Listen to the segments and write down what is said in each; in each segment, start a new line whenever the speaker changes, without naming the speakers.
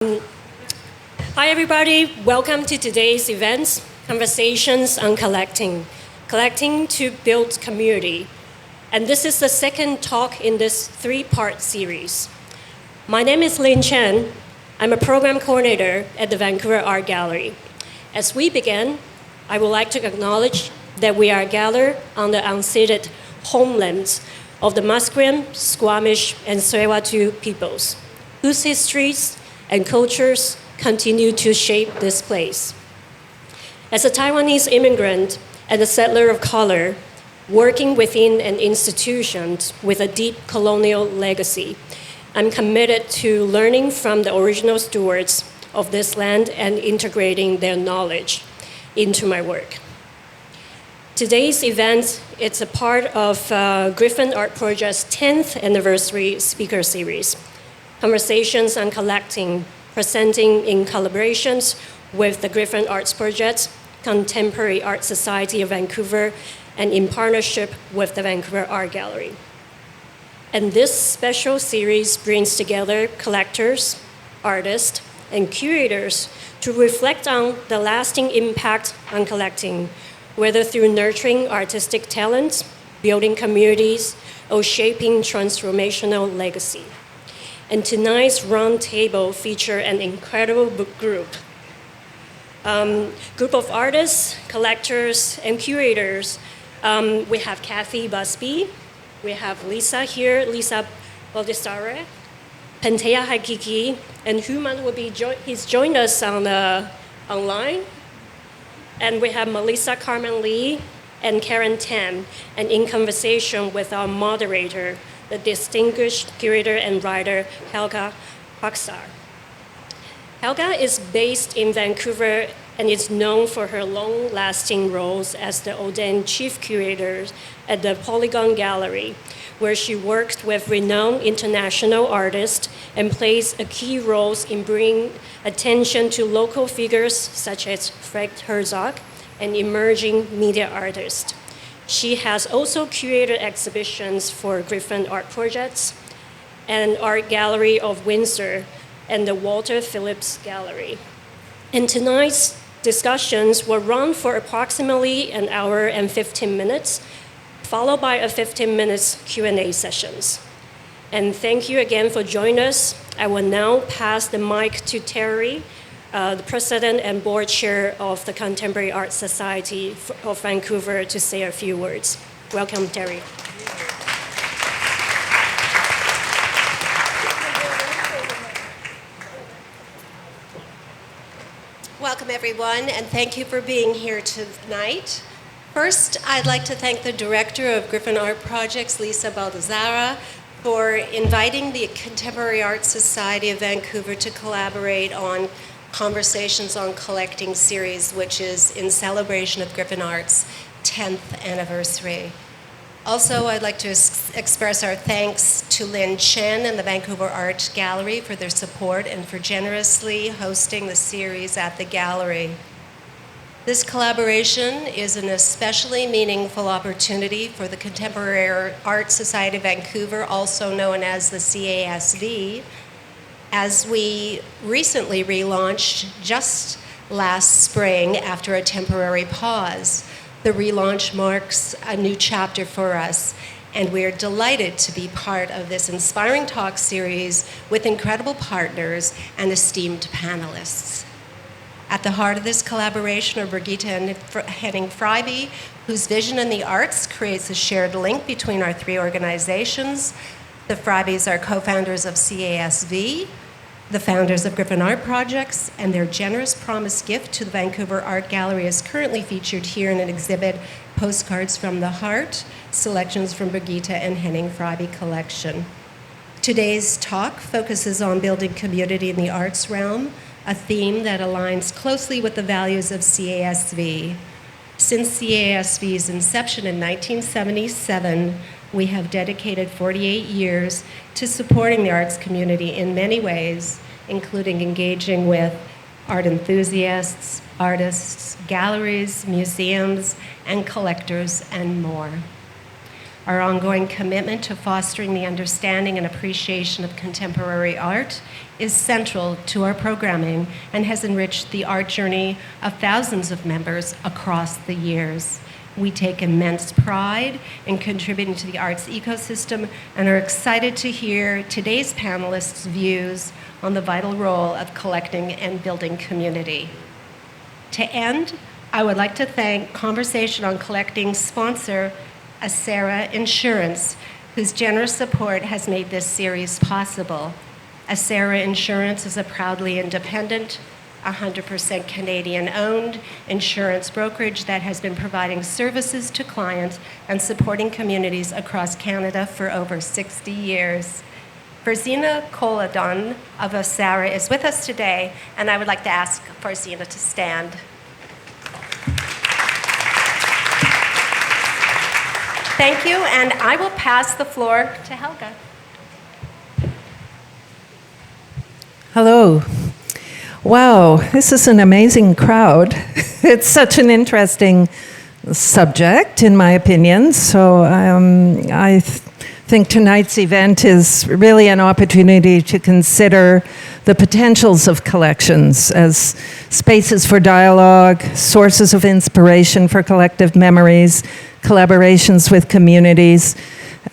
Hi everybody, welcome to today's event, Conversations on Collecting. Collecting to build community. And this is the second talk in this three-part series. My name is Lin Chen. I'm a program coordinator at the Vancouver Art Gallery. As we begin, I would like to acknowledge that we are gathered on the unceded homelands of the Musqueam, Squamish, and Tsleil-Waututh peoples, whose histories and cultures continue to shape this place. As a Taiwanese immigrant and a settler of color, working within an institution with a deep colonial legacy, I'm committed to learning from the original stewards of this land and integrating their knowledge into my work. Today's event is a part of Griffin Art Project's 10th anniversary speaker series, Conversations on Collecting, presenting in collaborations with the Griffin Arts Project, Contemporary Art Society of Vancouver, and in partnership with the Vancouver Art Gallery. And this special series brings together collectors, artists, and curators to reflect on the lasting impact on collecting, whether through nurturing artistic talents, building communities, or shaping transformational legacy. And tonight's roundtable features an incredible group of artists, collectors, and curators. We have Cathy Busby. We have Lisa here, Lisa Baldissera, Pantea Haghighi, and Houman will be he's joined us online. And we have Melissa Karmen Lee and Karen Tam, and in conversation with our moderator, the distinguished curator and writer, Helga Pakasaar. Helga is based in Vancouver and is known for her long-lasting roles as the ordained chief curator at the Polygon Gallery, where she works with renowned international artists and plays a key role in bringing attention to local figures such as Fred Herzog and emerging media artists. She has also curated exhibitions for Griffin Art Projects and Art Gallery of Windsor and the Walter Phillips Gallery. And tonight's discussions will run for approximately an hour and 15 minutes, followed by a 15 minutes Q&A sessions. And thank you again for joining us. I will now pass the mic to Terry, the president and board chair of the Contemporary Art Society of Vancouver, to say a few words. Welcome, Terry.
Welcome, everyone, and thank you for being here tonight. First, I'd like to thank the director of Griffin Art Projects, Lisa Baldissera, for inviting the Contemporary Art Society of Vancouver to collaborate on Conversations on Collecting series, which is in celebration of Griffin Art's 10th anniversary. Also, I'd like to express our thanks to Lin Chen and the Vancouver Art Gallery for their support and for generously hosting the series at the gallery. This collaboration is an especially meaningful opportunity for the Contemporary Art Society of Vancouver, also known as the CASV, as we recently relaunched just last spring after a temporary pause. The relaunch marks a new chapter for us, and we're delighted to be part of this inspiring talk series with incredible partners and esteemed panelists. At the heart of this collaboration are Brigitte and Henning Freiby, whose vision in the arts creates a shared link between our three organizations. The Freibys are co-founders of CASV, the founders of Griffin Art Projects, and their generous promised gift to the Vancouver Art Gallery is currently featured here in an exhibit, Postcards from the Heart, selections from Brigitte and Henning Freiby collection. Today's talk focuses on building community in the arts realm, a theme that aligns closely with the values of CASV. Since CASV's inception in 1977, we have dedicated 48 years to supporting the arts community in many ways, including engaging with art enthusiasts, artists, galleries, museums, and collectors, and more. Our ongoing commitment to fostering the understanding and appreciation of contemporary art is central to our programming and has enriched the art journey of thousands of members across the years. We take immense pride in contributing to the arts ecosystem and are excited to hear today's panelists' views on the vital role of collecting and building community. To end, I would like to thank Conversation on Collecting sponsor Baldissera Insurance, whose generous support has made this series possible. Baldissera Insurance is a proudly independent, 100% Canadian-owned insurance brokerage that has been providing services to clients and supporting communities across Canada for over 60 years. Farzina Koladon of Baldissera is with us today, and I would like to ask Farzina to stand. Thank you, and I will pass the floor to Helga.
Hello. Wow, this is an amazing crowd. It's such an interesting subject, in my opinion. So I think tonight's event is really an opportunity to consider the potentials of collections as spaces for dialogue, sources of inspiration for collective memories, collaborations with communities,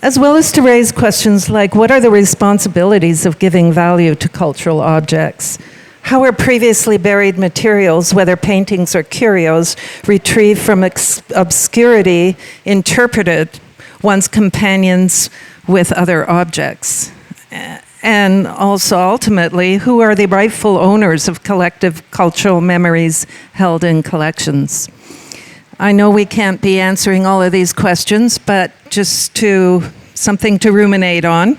as well as to raise questions like, what are the responsibilities of giving value to cultural objects? How are previously buried materials, whether paintings or curios, retrieved from obscurity, interpreted once companions with other objects? And also, ultimately, who are the rightful owners of collective cultural memories held in collections? I know we can't be answering all of these questions, but just something to ruminate on.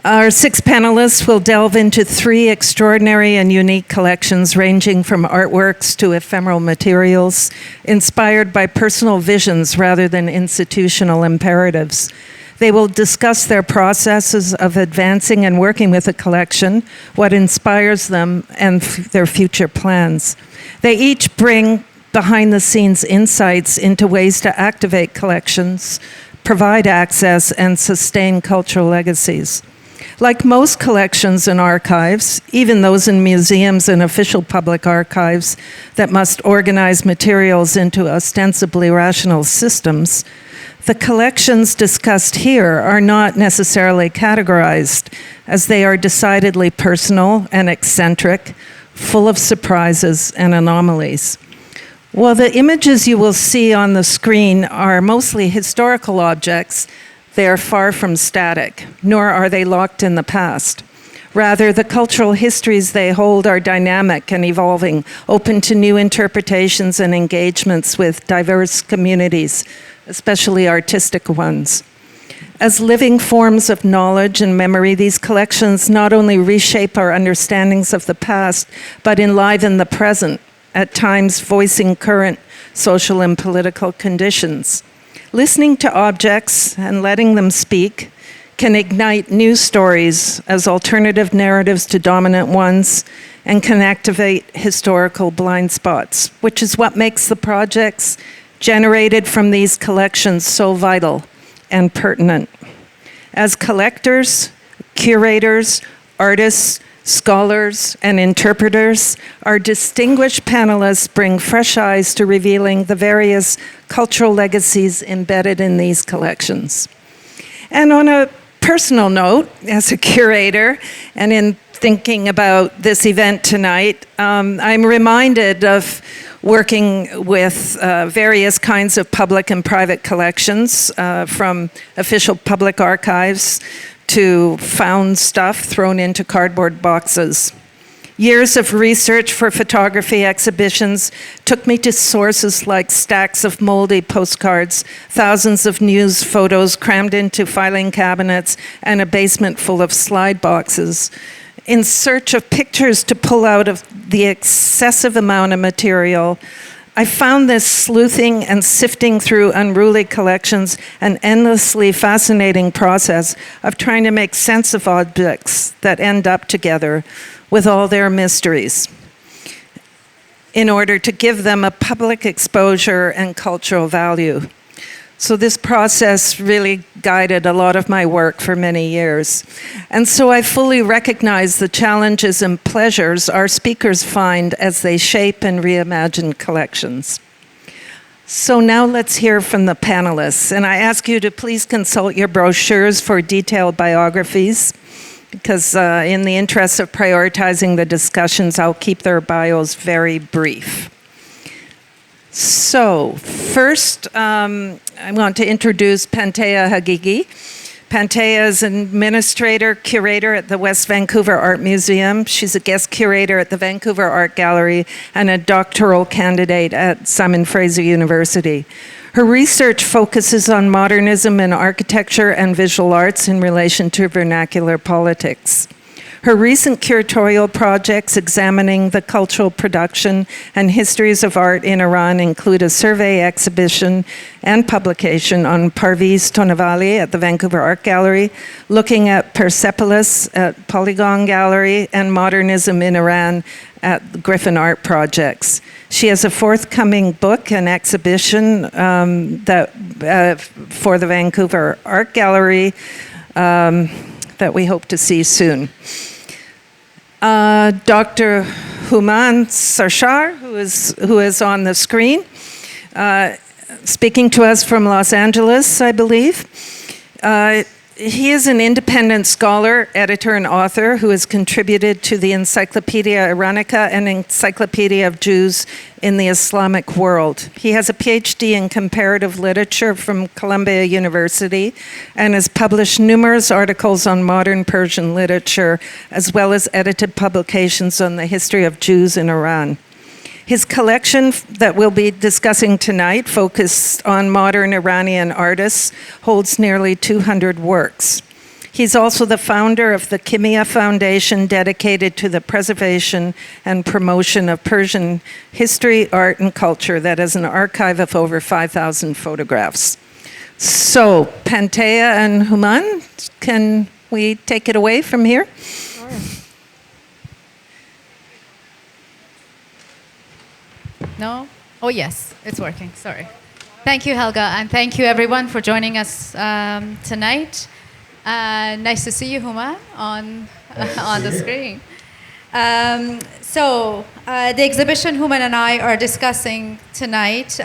Our 6 panelists will delve into 3 extraordinary and unique collections ranging from artworks to ephemeral materials, inspired by personal visions rather than institutional imperatives. They will discuss their processes of advancing and working with a collection, what inspires them, and their future plans. They each bring behind-the-scenes insights into ways to activate collections, provide access, and sustain cultural legacies. Like most collections and archives, even those in museums and official public archives that must organize materials into ostensibly rational systems, the collections discussed here are not necessarily categorized, as they are decidedly personal and eccentric, full of surprises and anomalies. While the images you will see on the screen are mostly historical objects, they are far from static, nor are they locked in the past. Rather, the cultural histories they hold are dynamic and evolving, open to new interpretations and engagements with diverse communities, especially artistic ones. As living forms of knowledge and memory, these collections not only reshape our understandings of the past, but enliven the present, at times voicing current social and political conditions. Listening to objects and letting them speak can ignite new stories as alternative narratives to dominant ones and can activate historical blind spots, which is what makes the projects generated from these collections so vital and pertinent. As collectors, curators, artists, scholars, and interpreters, our distinguished panelists bring fresh eyes to revealing the various cultural legacies embedded in these collections. And on a personal note, as a curator, and in thinking about this event tonight, I'm reminded of working with various kinds of public and private collections, from official public archives to found stuff thrown into cardboard boxes. Years of research for photography exhibitions took me to sources like stacks of moldy postcards, thousands of news photos crammed into filing cabinets, and a basement full of slide boxes, in search of pictures to pull out of the excessive amount of material. I found this sleuthing and sifting through unruly collections an endlessly fascinating process of trying to make sense of objects that end up together with all their mysteries in order to give them a public exposure and cultural value. So this process really guided a lot of my work for many years. And so I fully recognize the challenges and pleasures our speakers find as they shape and reimagine collections. So now let's hear from the panelists. And I ask you to please consult your brochures for detailed biographies, because in the interest of prioritizing the discussions, I'll keep their bios very brief. So first, I want to introduce Pantea Haghighi. Pantea is an administrator, curator at the West Vancouver Art Museum. She's a guest curator at the Vancouver Art Gallery and a doctoral candidate at Simon Fraser University. Her research focuses on modernism in architecture and visual arts in relation to vernacular politics. Her recent curatorial projects examining the cultural production and histories of art in Iran include a survey exhibition and publication on Parviz Tonavali at the Vancouver Art Gallery, looking at Persepolis at Polygon Gallery, and modernism in Iran at the Griffin Art Projects. She has a forthcoming book and exhibition for the Vancouver Art Gallery that we hope to see soon. Dr. Houman Sarshar, who is on the screen, speaking to us from Los Angeles, I believe. He is an independent scholar, editor, and author who has contributed to the Encyclopedia Iranica and Encyclopedia of Jews in the Islamic World. He has a PhD in comparative literature from Columbia University and has published numerous articles on modern Persian literature, as well as edited publications on the history of Jews in Iran. His collection that we'll be discussing tonight, focused on modern Iranian artists, holds nearly 200 works. He's also the founder of the Kimia Foundation, dedicated to the preservation and promotion of Persian history, art, and culture, that has an archive of over 5,000 photographs. So, Pantea and Houman, can we take it away from here?
Sure. No? Oh, yes, it's working. Sorry. Thank you, Helga, and thank you, everyone, for joining us tonight. Nice to see you, Houman, on the screen. The exhibition Houman and I are discussing tonight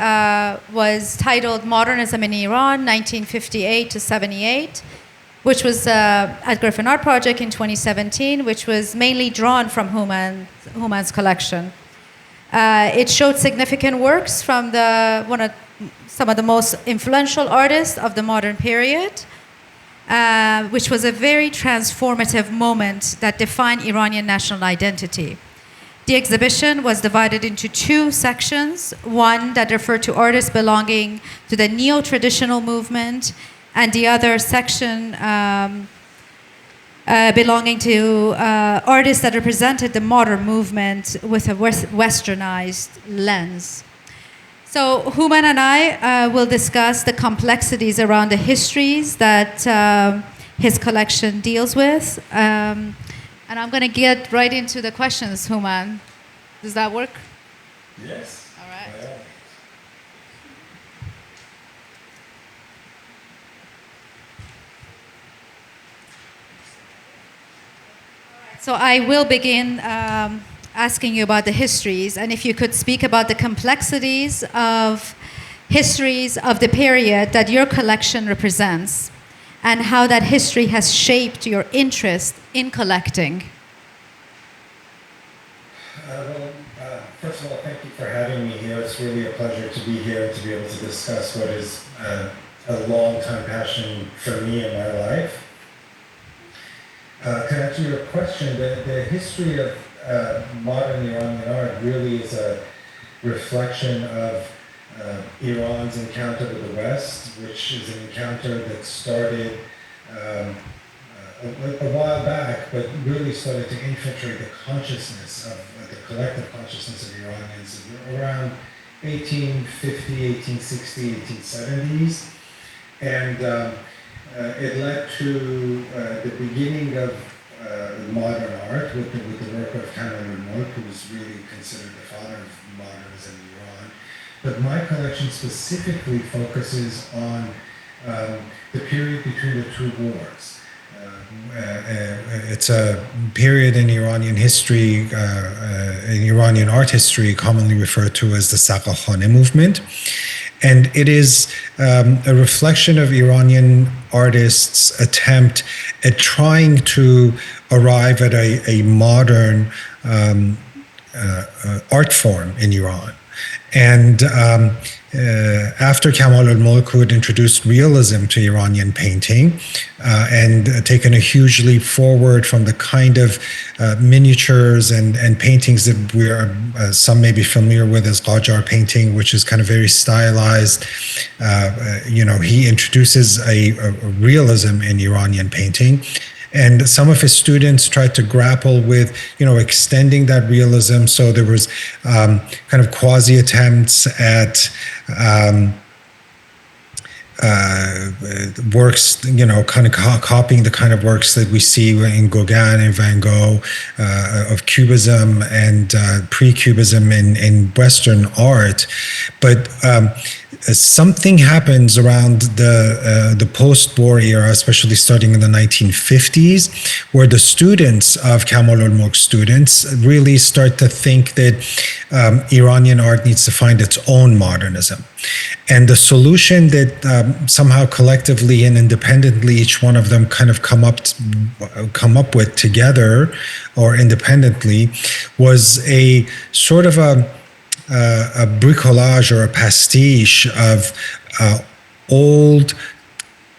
was titled Modernism in Iran, 1958 to 78, which was at Griffin Art Project in 2017, which was mainly drawn from Houman's collection. It showed significant works from some of the most influential artists of the modern period, which was a very transformative moment that defined Iranian national identity. The exhibition was divided into two sections, one that referred to artists belonging to the neo-traditional movement, and the other section belonging to artists that represented the modern movement with a westernized lens. So Houman and I will discuss the complexities around the histories that his collection deals with. And I'm going to get right into the questions, Houman. Does that work?
Yes.
All right. So I will begin asking you about the histories, and if you could speak about the complexities of histories of the period that your collection represents, and how that history has shaped your interest in collecting.
First of all, thank you for having me here. It's really a pleasure to be here and to be able to discuss what is a long-time passion for me in my life. To answer your question, the history of modern Iranian art really is a reflection of Iran's encounter with the West, which is an encounter that started a while back, but really started to infiltrate the consciousness of the collective consciousness of Iranians around 1850, 1860, 1870s. And it led to the beginning of modern art with the work of Karmen, who was really considered the father of modernism in Iran. but my collection specifically focuses on the period between the two wars. It's a period in Iranian history, in Iranian art history, commonly referred to as the Saqakhane movement. And it is a reflection of Iranian artists' attempt at trying to arrive at a modern art form in Iran. And after Kamal al-Mulk, who had introduced realism to Iranian painting and taken a huge leap forward from the kind of miniatures and paintings that we are, some may be familiar with as Qajar painting, which is kind of very stylized. He introduces a realism in Iranian painting. And some of his students tried to grapple with, extending that realism. So there was kind of quasi attempts at works, kind of copying the kind of works that we see in Gauguin and Van Gogh of Cubism and pre-Cubism in Western art. But something happens around the post-war era, especially starting in the 1950s, where the students of Kamal al-Mulk's students really start to think that Iranian art needs to find its own modernism. And the solution that somehow collectively and independently each one of them kind of come up with together or independently was a sort of a bricolage or a pastiche of old,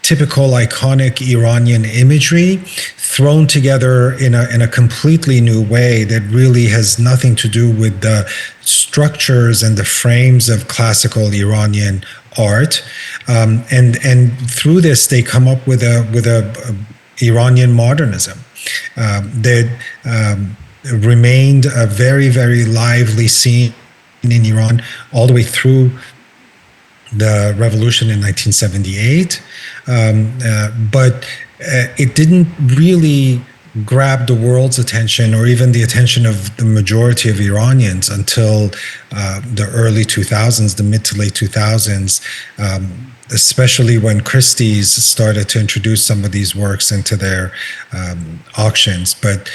typical, iconic Iranian imagery thrown together in a completely new way that really has nothing to do with the structures and the frames of classical Iranian art. And through this, they come up with a Iranian modernism that remained a very, very lively scene in Iran all the way through the revolution in 1978, but it didn't really grab the world's attention or even the attention of the majority of Iranians until the early 2000s, the mid to late 2000s, especially when Christie's started to introduce some of these works into their auctions. But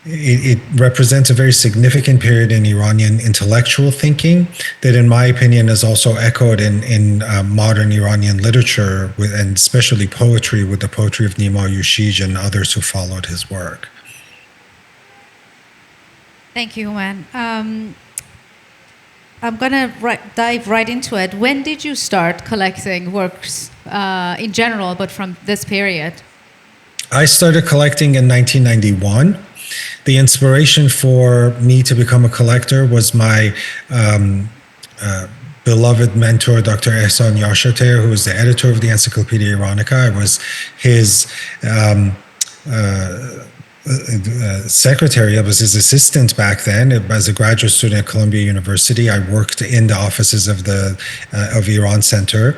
it represents a very significant period in Iranian intellectual thinking that, in my opinion, is also echoed in modern Iranian literature, and especially poetry, with the poetry of Nima Yushij and others who followed his work.
Thank you, Houman. I'm going to dive right into it. When did you start collecting works in general, but from this period?
I started collecting in 1991. The inspiration for me to become a collector was my beloved mentor, Dr. Ehsan Yashater, who was the editor of the Encyclopedia Iranica. I was his secretary. I was his assistant back then. As a graduate student at Columbia University, I worked in the offices of the of Iran Center.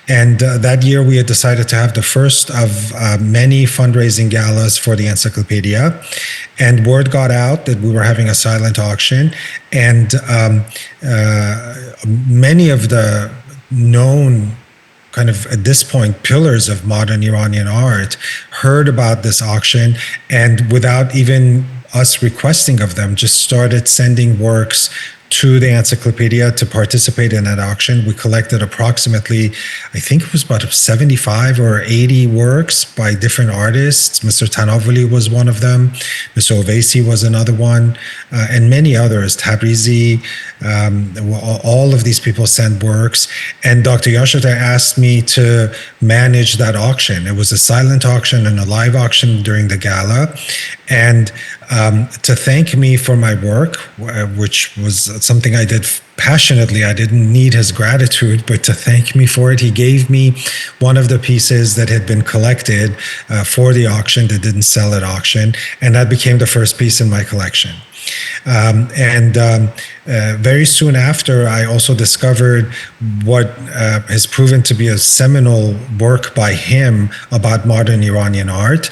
And that year, we had decided to have the first of many fundraising galas for the encyclopedia. And word got out that we were having a silent auction. And many of the known kind of, at this point, pillars of modern Iranian art heard about this auction, and without even us requesting of them, just started sending works to the encyclopedia to participate in that auction. We collected approximately, I think it was about 75 or 80 works by different artists. Mr. Tanavuli was one of them. Mr. Ovaisi was another one, and many others. Tabrizi, all of these people sent works. And Dr. Yashater asked me to manage that auction. It was a silent auction and a live auction during the gala. And to thank me for my work, which was something I did passionately. I didn't need his gratitude, but to thank me for it, he gave me one of the pieces that had been collected for the auction that didn't sell at auction, and that became the first piece in my collection. Very soon after, I also discovered what has proven to be a seminal work by him about modern Iranian art.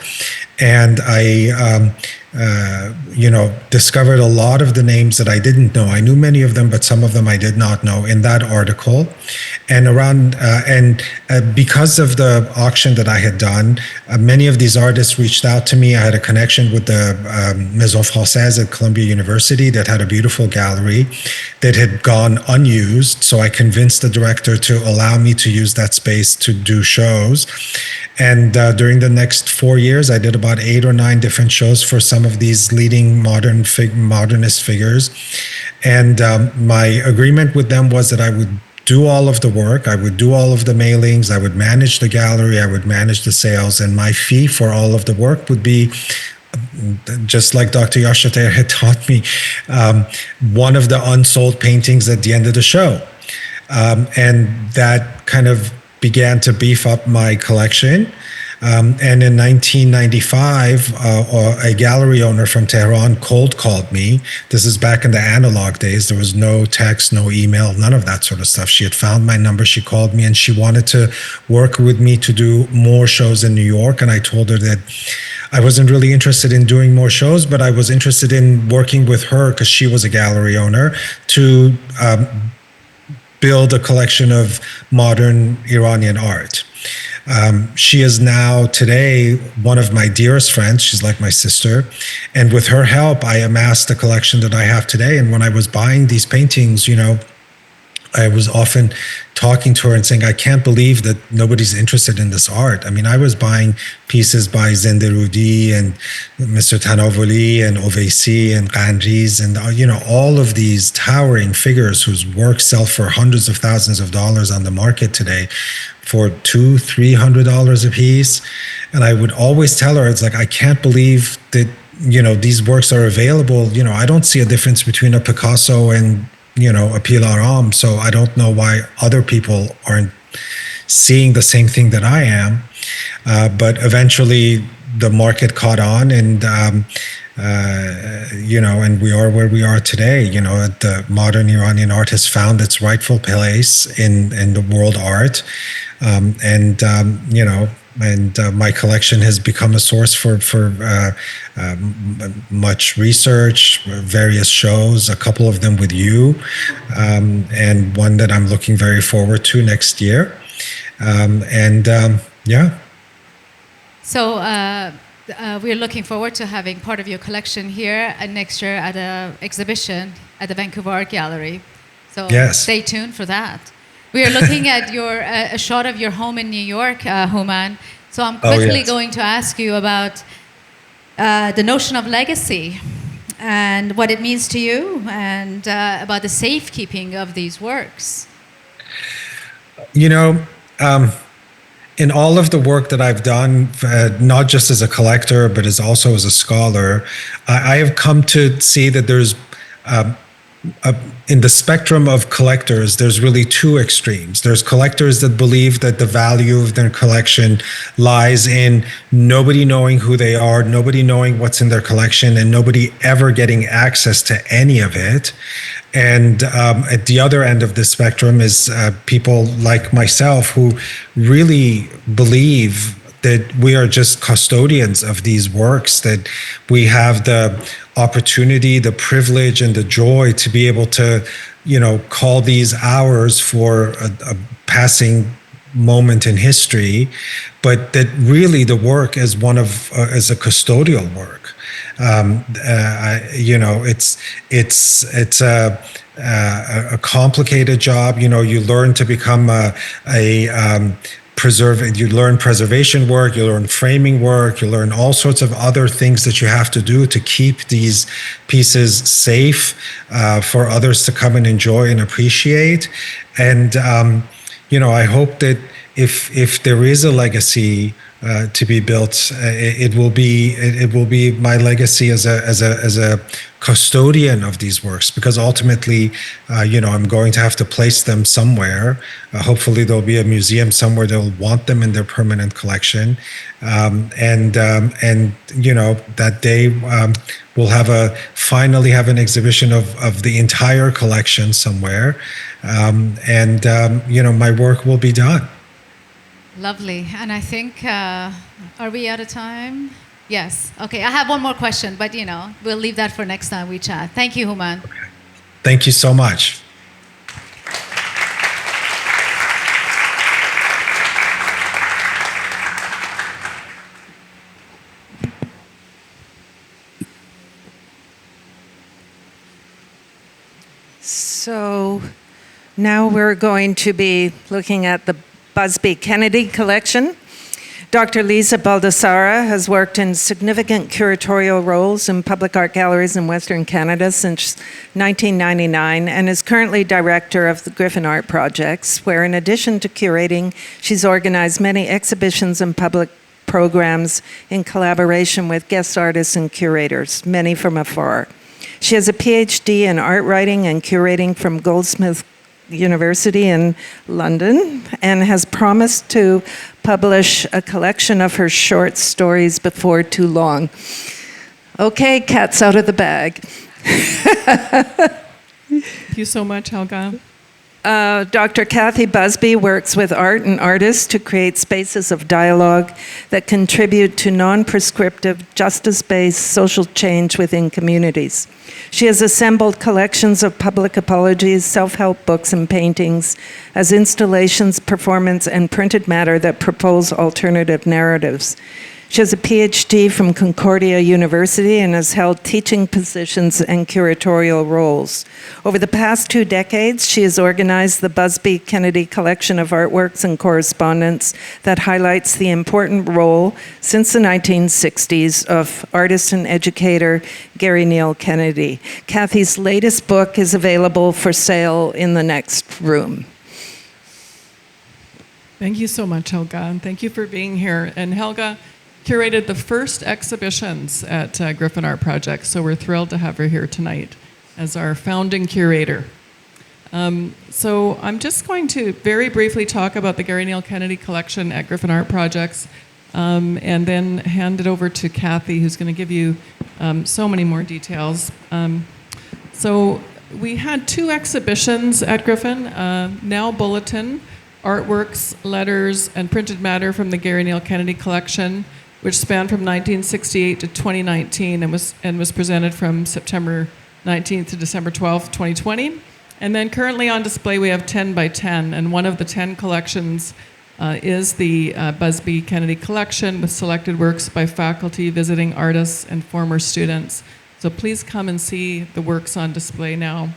And I discovered a lot of the names that I didn't know. I knew many of them, but some of them I did not know in that article. And because of the auction that I had done, many of these artists reached out to me. I had a connection with the Maison Française at Columbia University that had a beautiful gallery that had gone unused. So I convinced the director to allow me to use that space to do shows. And during the next 4 years, I did about 8 or 9 different shows for some of these leading modernist figures. And my agreement with them was that I would do all of the work, I would do all of the mailings, I would manage the gallery, I would manage the sales, and my fee for all of the work would be, just like Dr. Yashater had taught me, one of the unsold paintings at the end of the show. And that kind of began to beef up my collection. And in 1995, a gallery owner from Tehran cold called me. This is back in the analog days. There was no text, no email, none of that sort of stuff. She had found my number. She called me and she wanted to work with me to do more shows in New York. And I told her that I wasn't really interested in doing more shows, but I was interested in working with her because she was a gallery owner to build a collection of modern Iranian art. She is now today one of my dearest friends. She's like my sister. And with her help, I amassed the collection that I have today. And when I was buying these paintings, I was often talking to her and saying, I can't believe that nobody's interested in this art. I mean, I was buying pieces by Zenderudi and Mr. Tanavoli and Ovaisi and Qanriz and, all of these towering figures whose work sell for hundreds of thousands of dollars on the market today for $200-$300 a piece. And I would always tell her, it's like, I can't believe that, these works are available. I don't see a difference between a Picasso and a Pilar Am, so I don't know why other people aren't seeing the same thing that I am. But eventually the market caught on, and and we are where we are today. The modern Iranian art has found its rightful place in the world art, my collection has become a source for much research, various shows, a couple of them with you, and one that I'm looking very forward to next year.
So we're looking forward to having part of your collection here next year at an exhibition at the Vancouver Art Gallery. So
yes.
Stay tuned for that. We are looking at a shot of your home in New York, Houman. So I'm quickly going to ask you about the notion of legacy and what it means to you, and about the safekeeping of these works.
In all of the work that I've done, not just as a collector, but also as a scholar, I have come to see that there's in the spectrum of collectors, there's really two extremes. There's collectors that believe that the value of their collection lies in nobody knowing who they are, nobody knowing what's in their collection, and nobody ever getting access to any of it. And at the other end of the spectrum is people like myself who really believe that we are just custodians of these works, that we have the opportunity, the privilege, and the joy to be able to, call these ours for a passing moment in history, but that really the work is as a custodial work. It's a complicated job. You learn to become you learn preservation work, you learn framing work, you learn all sorts of other things that you have to do to keep these pieces safe for others to come and enjoy and appreciate. And I hope that if there is a legacy to be built, it will be my legacy as a custodian of these works, because ultimately, I'm going to have to place them somewhere. Hopefully, there'll be a museum somewhere that'll want them in their permanent collection, and that day we'll finally have an exhibition of the entire collection somewhere, my work will be done.
Lovely. And I think, are we out of time? Yes. Okay. I have one more question, but we'll leave that for next time we chat. Thank you, Houman.
Thank you so much.
So now we're going to be looking at the Busby Kennedy collection. Dr. Lisa Baldissera has worked in significant curatorial roles in public art galleries in Western Canada since 1999 and is currently director of the Griffin Art Projects, where in addition to curating, she's organized many exhibitions and public programs in collaboration with guest artists and curators, many from afar. She has a PhD in art writing and curating from Goldsmith University in London and has promised to publish a collection of her short stories before too long. Okay, cat's out of the bag.
Thank you so much, Helga.
Dr. Cathy Busby works with art and artists to create spaces of dialogue that contribute to non-prescriptive, justice-based social change within communities. She has assembled collections of public apologies, self-help books, and paintings as installations, performance, and printed matter that propose alternative narratives. She has a PhD from Concordia University and has held teaching positions and curatorial roles. Over the past 2 decades, she has organized the Busby Kennedy collection of artworks and correspondence that highlights the important role since the 1960s of artist and educator Gary Neal Kennedy. Cathy's latest book is available for sale in the next room.
Thank you so much, Helga, and thank you for being here. And Helga curated the first exhibitions at Griffin Art Projects, so we're thrilled to have her here tonight as our founding curator. So I'm just going to very briefly talk about the Gary Neal Kennedy collection at Griffin Art Projects, and then hand it over to Cathy, who's going to give you so many more details. So we had 2 exhibitions at Griffin, Now Bulletin, artworks, letters, and printed matter from the Gary Neal Kennedy collection, which spanned from 1968 to 2019 and was presented from September 19th to December 12th, 2020. And then currently on display we have 10 by 10, and one of the 10 collections is the Busby Kennedy collection with selected works by faculty, visiting artists, and former students. So please come and see the works on display now.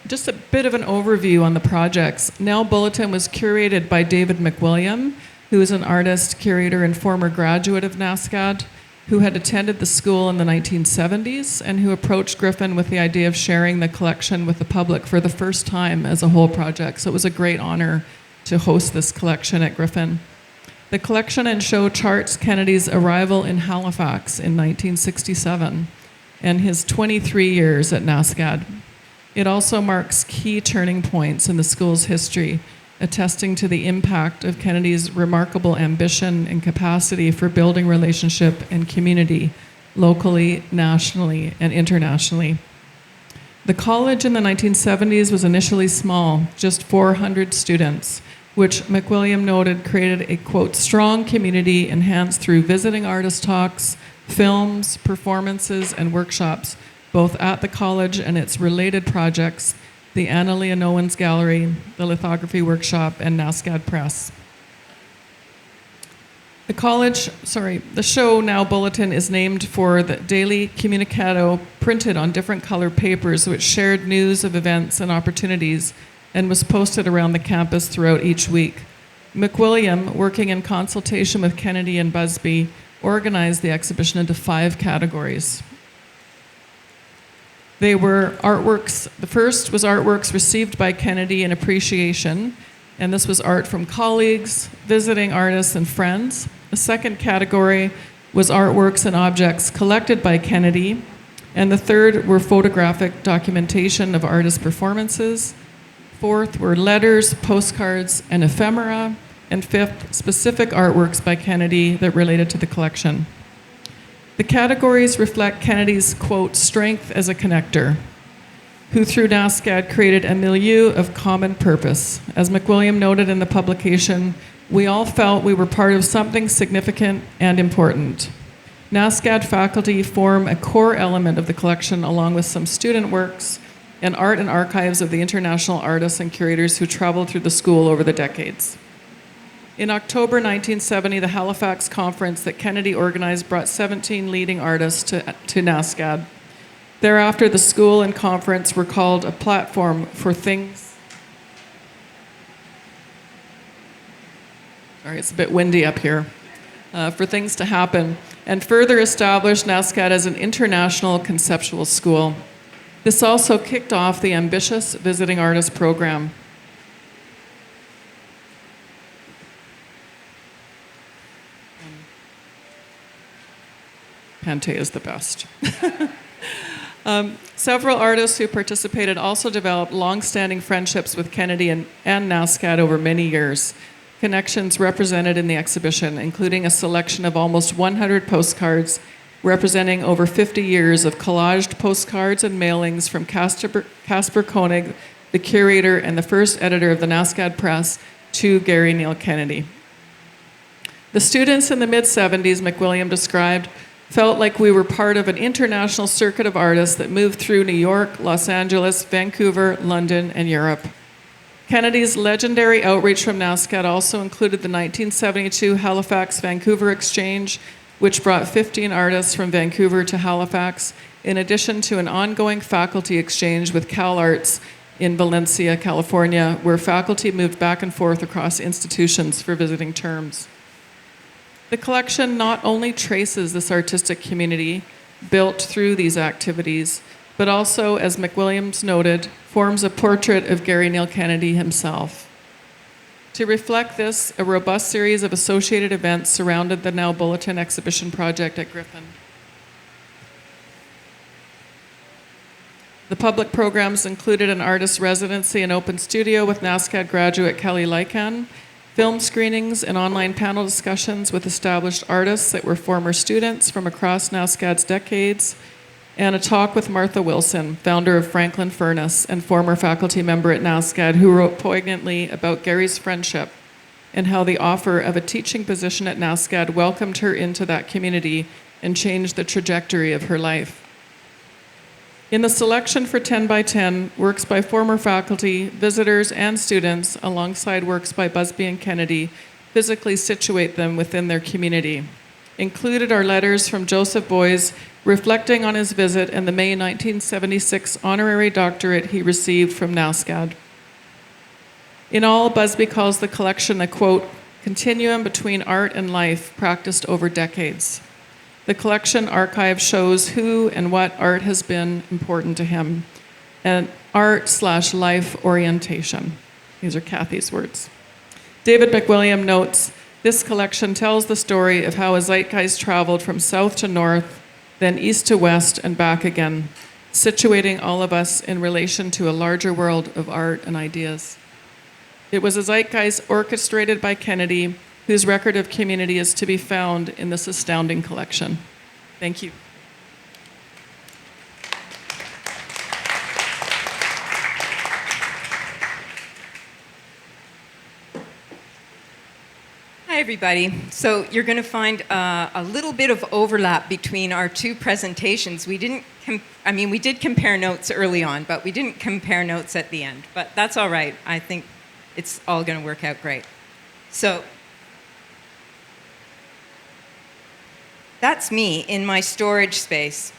Just a bit of an overview on the projects. Now Bulletin was curated by David McWilliam, who is an artist, curator, and former graduate of NASCAD, who had attended the school in the 1970s and who approached Griffin with the idea of sharing the collection with the public for the first time as a whole project. So it was a great honor to host this collection at Griffin. The collection and show charts Kennedy's arrival in Halifax in 1967 and his 23 years at NASCAD. It also marks key turning points in the school's history, attesting to the impact of Kennedy's remarkable ambition and capacity for building relationship and community, locally, nationally, and internationally. The college in the 1970s was initially small, just 400 students, which McWilliam noted created a, quote, strong community enhanced through visiting artist talks, films, performances, and workshops, both at the college and its related projects, the Anna Leonowens Gallery, the Lithography Workshop, and NASCAD Press. The show Now Bulletin is named for the daily comunicado printed on different colored papers which shared news of events and opportunities and was posted around the campus throughout each week. McWilliam, working in consultation with Kennedy and Busby, organized the exhibition into 5 categories. They were artworks. The first was artworks received by Kennedy in appreciation, and this was art from colleagues, visiting artists, and friends. The second category was artworks and objects collected by Kennedy, and the third were photographic documentation of artist performances. Fourth were letters, postcards, and ephemera, and fifth, specific artworks by Kennedy that related to the collection. The categories reflect Kennedy's, quote, strength as a connector, who through NASCAD created a milieu of common purpose. As McWilliam noted in the publication, we all felt we were part of something significant and important. NASCAD faculty form a core element of the collection along with some student works and art and archives of the international artists and curators who traveled through the school over the decades. In October 1970, the Halifax conference that Kennedy organized brought 17 leading artists to NASCAD. Thereafter, the school and conference were called a platform for things. Sorry, it's a bit windy up here. For things to happen, and further established NASCAD as an international conceptual school. This also kicked off the ambitious Visiting Artist program. Pantea is the best. Several artists who participated also developed long-standing friendships with Kennedy and NASCAD over many years. Connections represented in the exhibition, including a selection of almost 100 postcards representing over 50 years of collaged postcards and mailings from Casper Koenig, the curator and the first editor of the NASCAD Press, to Gary Neal Kennedy. The students in the mid-70s, McWilliam described, felt like we were part of an international circuit of artists that moved through New York, Los Angeles, Vancouver, London, and Europe. Kennedy's legendary outreach from NASCAD also included the 1972 Halifax-Vancouver Exchange, which brought 15 artists from Vancouver to Halifax, in addition to an ongoing faculty exchange with CalArts in Valencia, California, where faculty moved back and forth across institutions for visiting terms. The collection not only traces this artistic community built through these activities, but also, as McWilliams noted, forms a portrait of Gary Neal Kennedy himself. To reflect this, a robust series of associated events surrounded the now Bulletin exhibition project at Griffin. The public programs included an artist residency and open studio with NASCAD graduate Kelly Lycan, film screenings and online panel discussions with established artists that were former students from across NASCAD's decades, and a talk with Martha Wilson, founder of Franklin Furnace and former faculty member at NASCAD, who wrote poignantly about Gary's friendship and how the offer of a teaching position at NASCAD welcomed her into that community and changed the trajectory of her life. In the selection for 10 by 10, works by former faculty, visitors, and students, alongside works by Busby and Kennedy, physically situate them within their community. Included are letters from Joseph Boys reflecting on his visit and the May 1976 honorary doctorate he received from NASCAD. In all, Busby calls the collection a, quote, continuum between art and life practiced over decades. The collection archive shows who and what art has been important to him, and art/life orientation. These are Cathy's words. David McWilliam notes, this collection tells the story of how a zeitgeist traveled from south to north, then east to west and back again, situating all of us in relation to a larger world of art and ideas. It was a zeitgeist orchestrated by Kennedy, whose record of community is to be found in this astounding collection. Thank you.
Hi, everybody. So you're going to find a little bit of overlap between our two presentations. We did compare notes early on, but we didn't compare notes at the end. But that's all right. I think it's all going to work out great. So that's me in my storage space.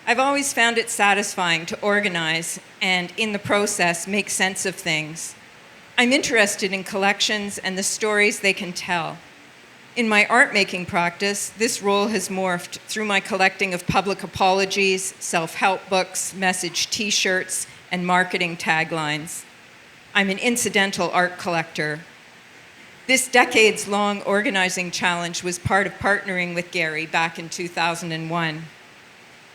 I've always found it satisfying to organize and, in the process, make sense of things. I'm interested in collections and the stories they can tell. In my art-making practice, this role has morphed through my collecting of public apologies, self-help books, message T-shirts, and marketing taglines. I'm an incidental art collector. This decades-long organizing challenge was part of partnering with Gary back in 2001.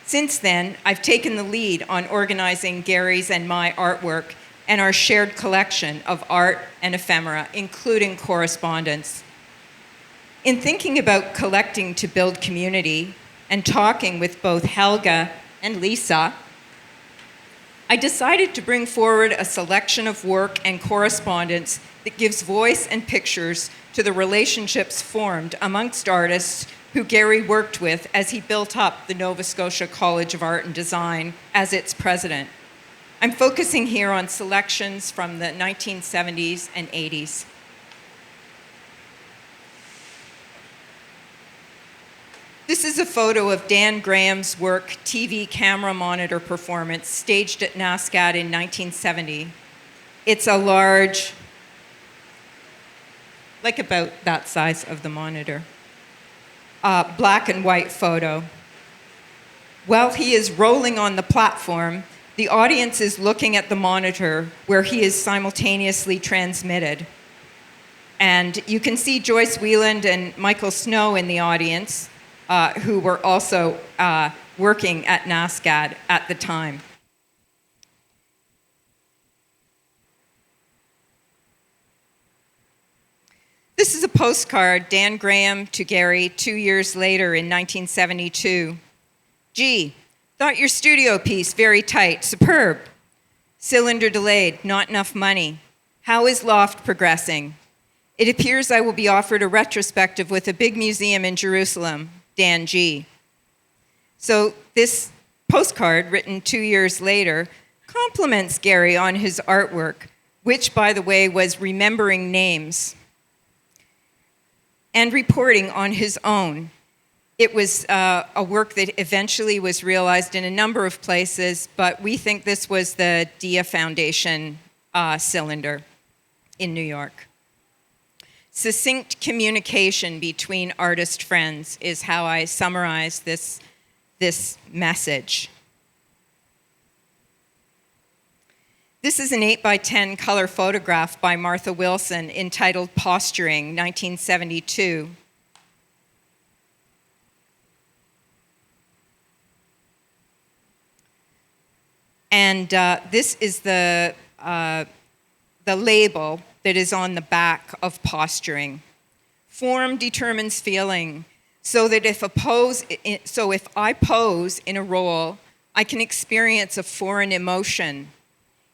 Since then, I've taken the lead on organizing Gary's and my artwork and our shared collection of art and ephemera, including correspondence. In thinking about collecting to build community and talking with both Helga and Lisa, I decided to bring forward a selection of work and correspondence that gives voice and pictures to the relationships formed amongst artists who Gary worked with as he built up the Nova Scotia College of Art and Design as its president. I'm focusing here on selections from the 1970s and 80s. This is a photo of Dan Graham's work, TV Camera Monitor Performance, staged at NASCAD in 1970. It's a large, like about that size of the monitor, black and white photo. While he is rolling on the platform, the audience is looking at the monitor where he is simultaneously transmitted. And you can see Joyce Wieland and Michael Snow in the audience, who were also working at NASCAD at the time. This is a postcard, Dan Graham to Gary 2 years later in 1972. Gee, thought your studio piece very tight, superb. Cylinder delayed, not enough money. How is Loft progressing? It appears I will be offered a retrospective with a big museum in Jerusalem, Dan G. So this postcard, written 2 years later, compliments Gary on his artwork, which, by the way, was remembering names and reporting on his own. It was a work that eventually was realized in a number of places, but we think this was the Dia Foundation cylinder in New York. Succinct communication between artist friends is how I summarize this message. This is an 8x10 color photograph by Martha Wilson entitled Posturing, 1972. And this is the label that is on the back of Posturing. Form determines feeling, so that if I pose in a role, I can experience a foreign emotion.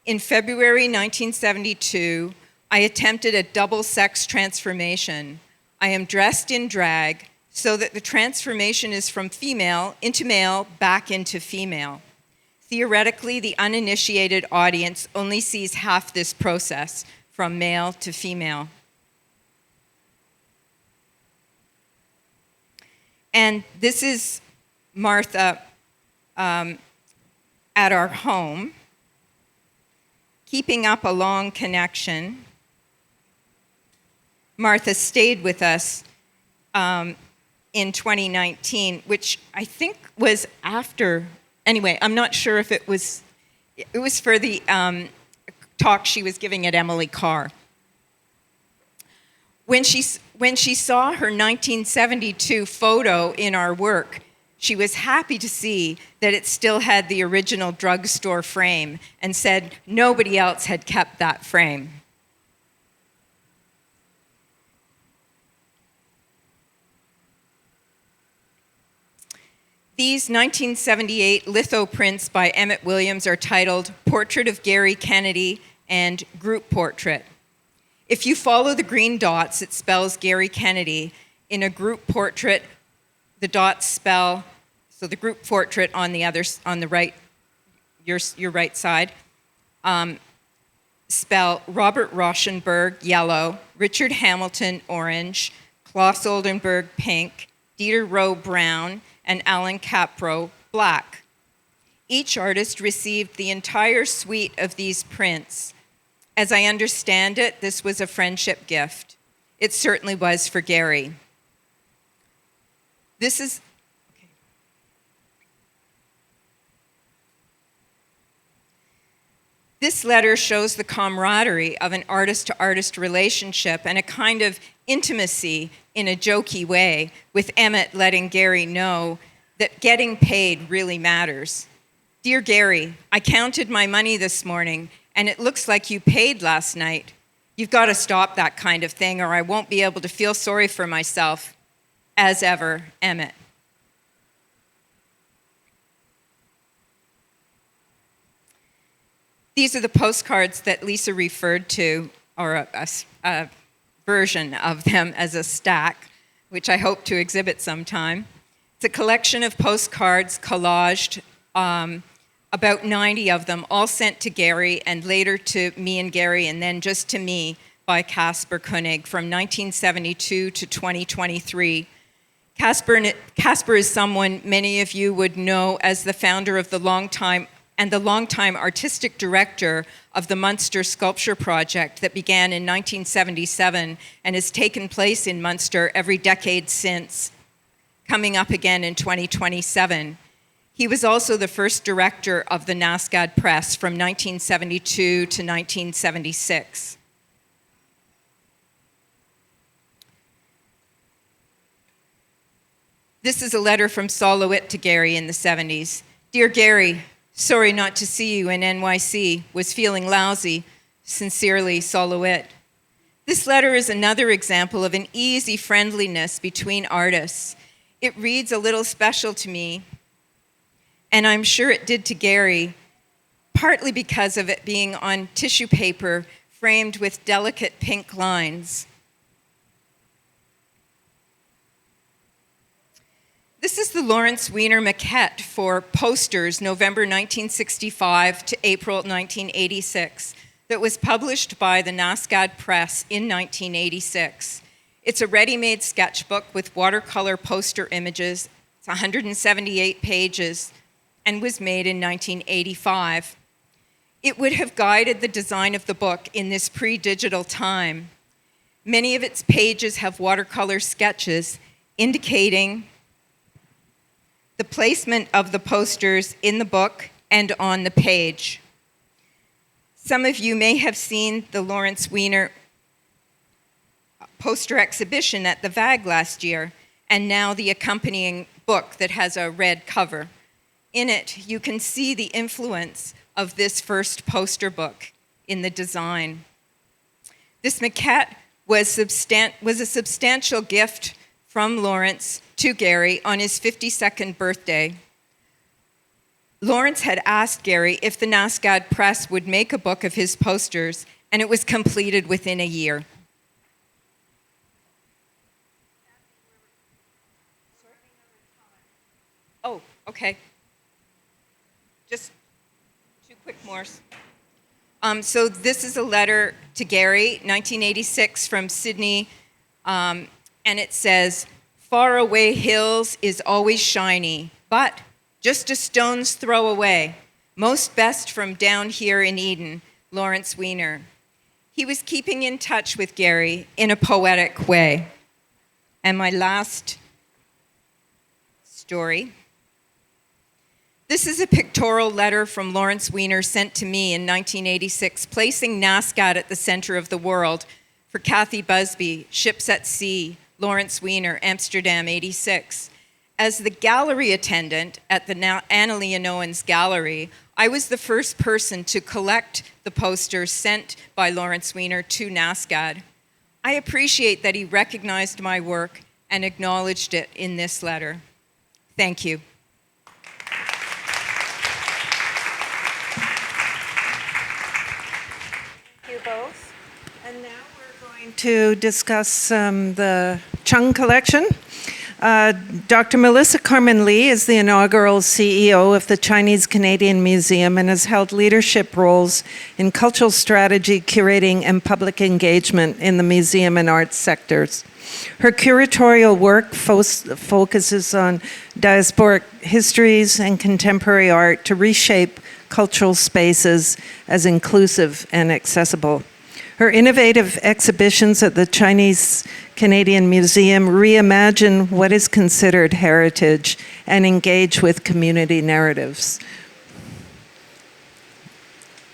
In February 1972, I attempted a double-sex transformation. I am dressed in drag so that the transformation is from female into male, back into female. Theoretically, the uninitiated audience only sees half this process, from male to female. And this is Martha at our home, keeping up a long connection. Martha stayed with us in 2019, which I think was after, anyway, I'm not sure if it was for the talk she was giving at Emily Carr. When she saw her 1972 photo in our work, she was happy to see that it still had the original drugstore frame and said nobody else had kept that frame. These 1978 litho prints by Emmett Williams are titled Portrait of Gary Kennedy and Group Portrait. If you follow the green dots, it spells Gary Kennedy. In a group portrait, the dots spell, so the group portrait on the right, your right side, spell Robert Rauschenberg, yellow, Richard Hamilton, orange, Klaus Oldenburg, pink, Dieter Rowe, brown, and Alan Capro, black. Each artist received the entire suite of these prints. As I understand it, this was a friendship gift. It certainly was for Gary. This letter shows the camaraderie of an artist-to-artist relationship and a kind of intimacy in a jokey way, with Emmett letting Gary know that getting paid really matters. Dear Gary, I counted my money this morning, and it looks like you paid last night. You've got to stop that kind of thing, or I won't be able to feel sorry for myself. As ever, Emmett. These are the postcards that Lisa referred to, or a version of them as a stack, which I hope to exhibit sometime. It's a collection of postcards collaged, about 90 of them, all sent to Gary and later to me and Gary, and then just to me by Casper Koenig from 1972 to 2023. Casper is someone many of you would know as the founder of the longtime artistic director of the Munster Sculpture Project that began in 1977 and has taken place in Munster every decade since, coming up again in 2027. He was also the first director of the NASCAD Press from 1972 to 1976. This is a letter from Sol LeWitt to Gary in the 70s. Dear Gary, sorry not to see you in NYC. Was feeling lousy. Sincerely, Sol LeWitt. This letter is another example of an easy friendliness between artists. It reads a little special to me, and I'm sure it did to Gary, partly because of it being on tissue paper framed with delicate pink lines. This is the Lawrence Weiner maquette for Posters, November 1965 to April 1986, that was published by the NASCAD Press in 1986. It's a ready-made sketchbook with watercolor poster images. It's 178 pages and was made in 1985. It would have guided the design of the book in this pre-digital time. Many of its pages have watercolor sketches indicating the placement of the posters in the book and on the page. Some of you may have seen the Lawrence Weiner poster exhibition at the VAG last year, and now the accompanying book that has a red cover. In it, you can see the influence of this first poster book in the design. This maquette was a substantial gift from Lawrence to Gary on his 52nd birthday. Lawrence had asked Gary if the NASCAD Press would make a book of his posters, and it was completed within a year. Oh, okay. Just two quick more. So this is a letter to Gary, 1986, from Sydney, and it says, "Far away hills is always shiny, but just a stone's throw away. Most best from down here in Eden, Lawrence Weiner." He was keeping in touch with Gary in a poetic way. And my last story. This is a pictorial letter from Lawrence Weiner sent to me in 1986, placing NASCAD at the center of the world for Cathy Busby, Ships at Sea, Lawrence Weiner, Amsterdam, 86. As the gallery attendant at the Annalie and Owens Gallery, I was the first person to collect the posters sent by Lawrence Weiner to NASCAD. I appreciate that he recognized my work and acknowledged it in this letter. Thank you.
Thank you both. And now we're going to discuss the Chung collection. Dr. Melissa Karmen Lee is the inaugural CEO of the Chinese Canadian Museum and has held leadership roles in cultural strategy, curating, and public engagement in the museum and arts sectors. Her curatorial work focuses on diasporic histories and contemporary art to reshape cultural spaces as inclusive and accessible. Her innovative exhibitions at the Chinese Canadian Museum reimagine what is considered heritage and engage with community narratives.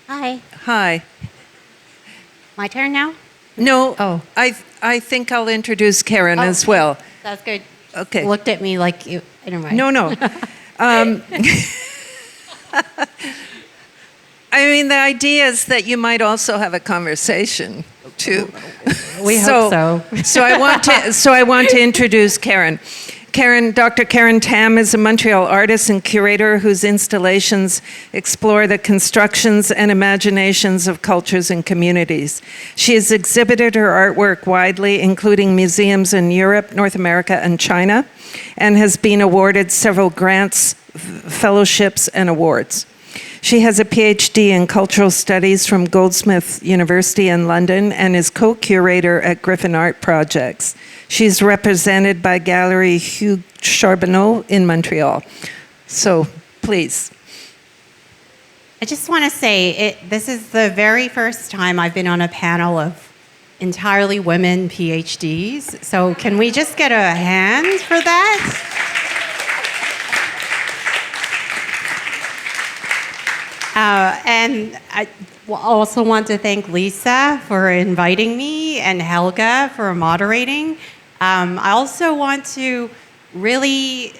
Hi.
Hi.
My turn now?
No,
Oh.
I think I'll introduce Karen as well.
That's good.
Okay.
Looked at me like you. Never mind.
No. I mean, the idea is that you might also have a conversation too.
We hope so.
So I want to introduce Karen. Dr. Karen Tam is a Montreal artist and curator whose installations explore the constructions and imaginations of cultures and communities. She has exhibited her artwork widely, including museums in Europe, North America, and China, and has been awarded several grants, fellowships, and awards. She has a PhD in cultural studies from Goldsmith University in London and is co-curator at Griffin Art Projects. She's represented by Gallery Hugh Charbonneau in Montreal. So, please.
I just want to say this is the very first time I've been on a panel of entirely women PhDs. So can we just get a hand for that? And I also want to thank Lisa for inviting me and Helga for moderating. I also want to really,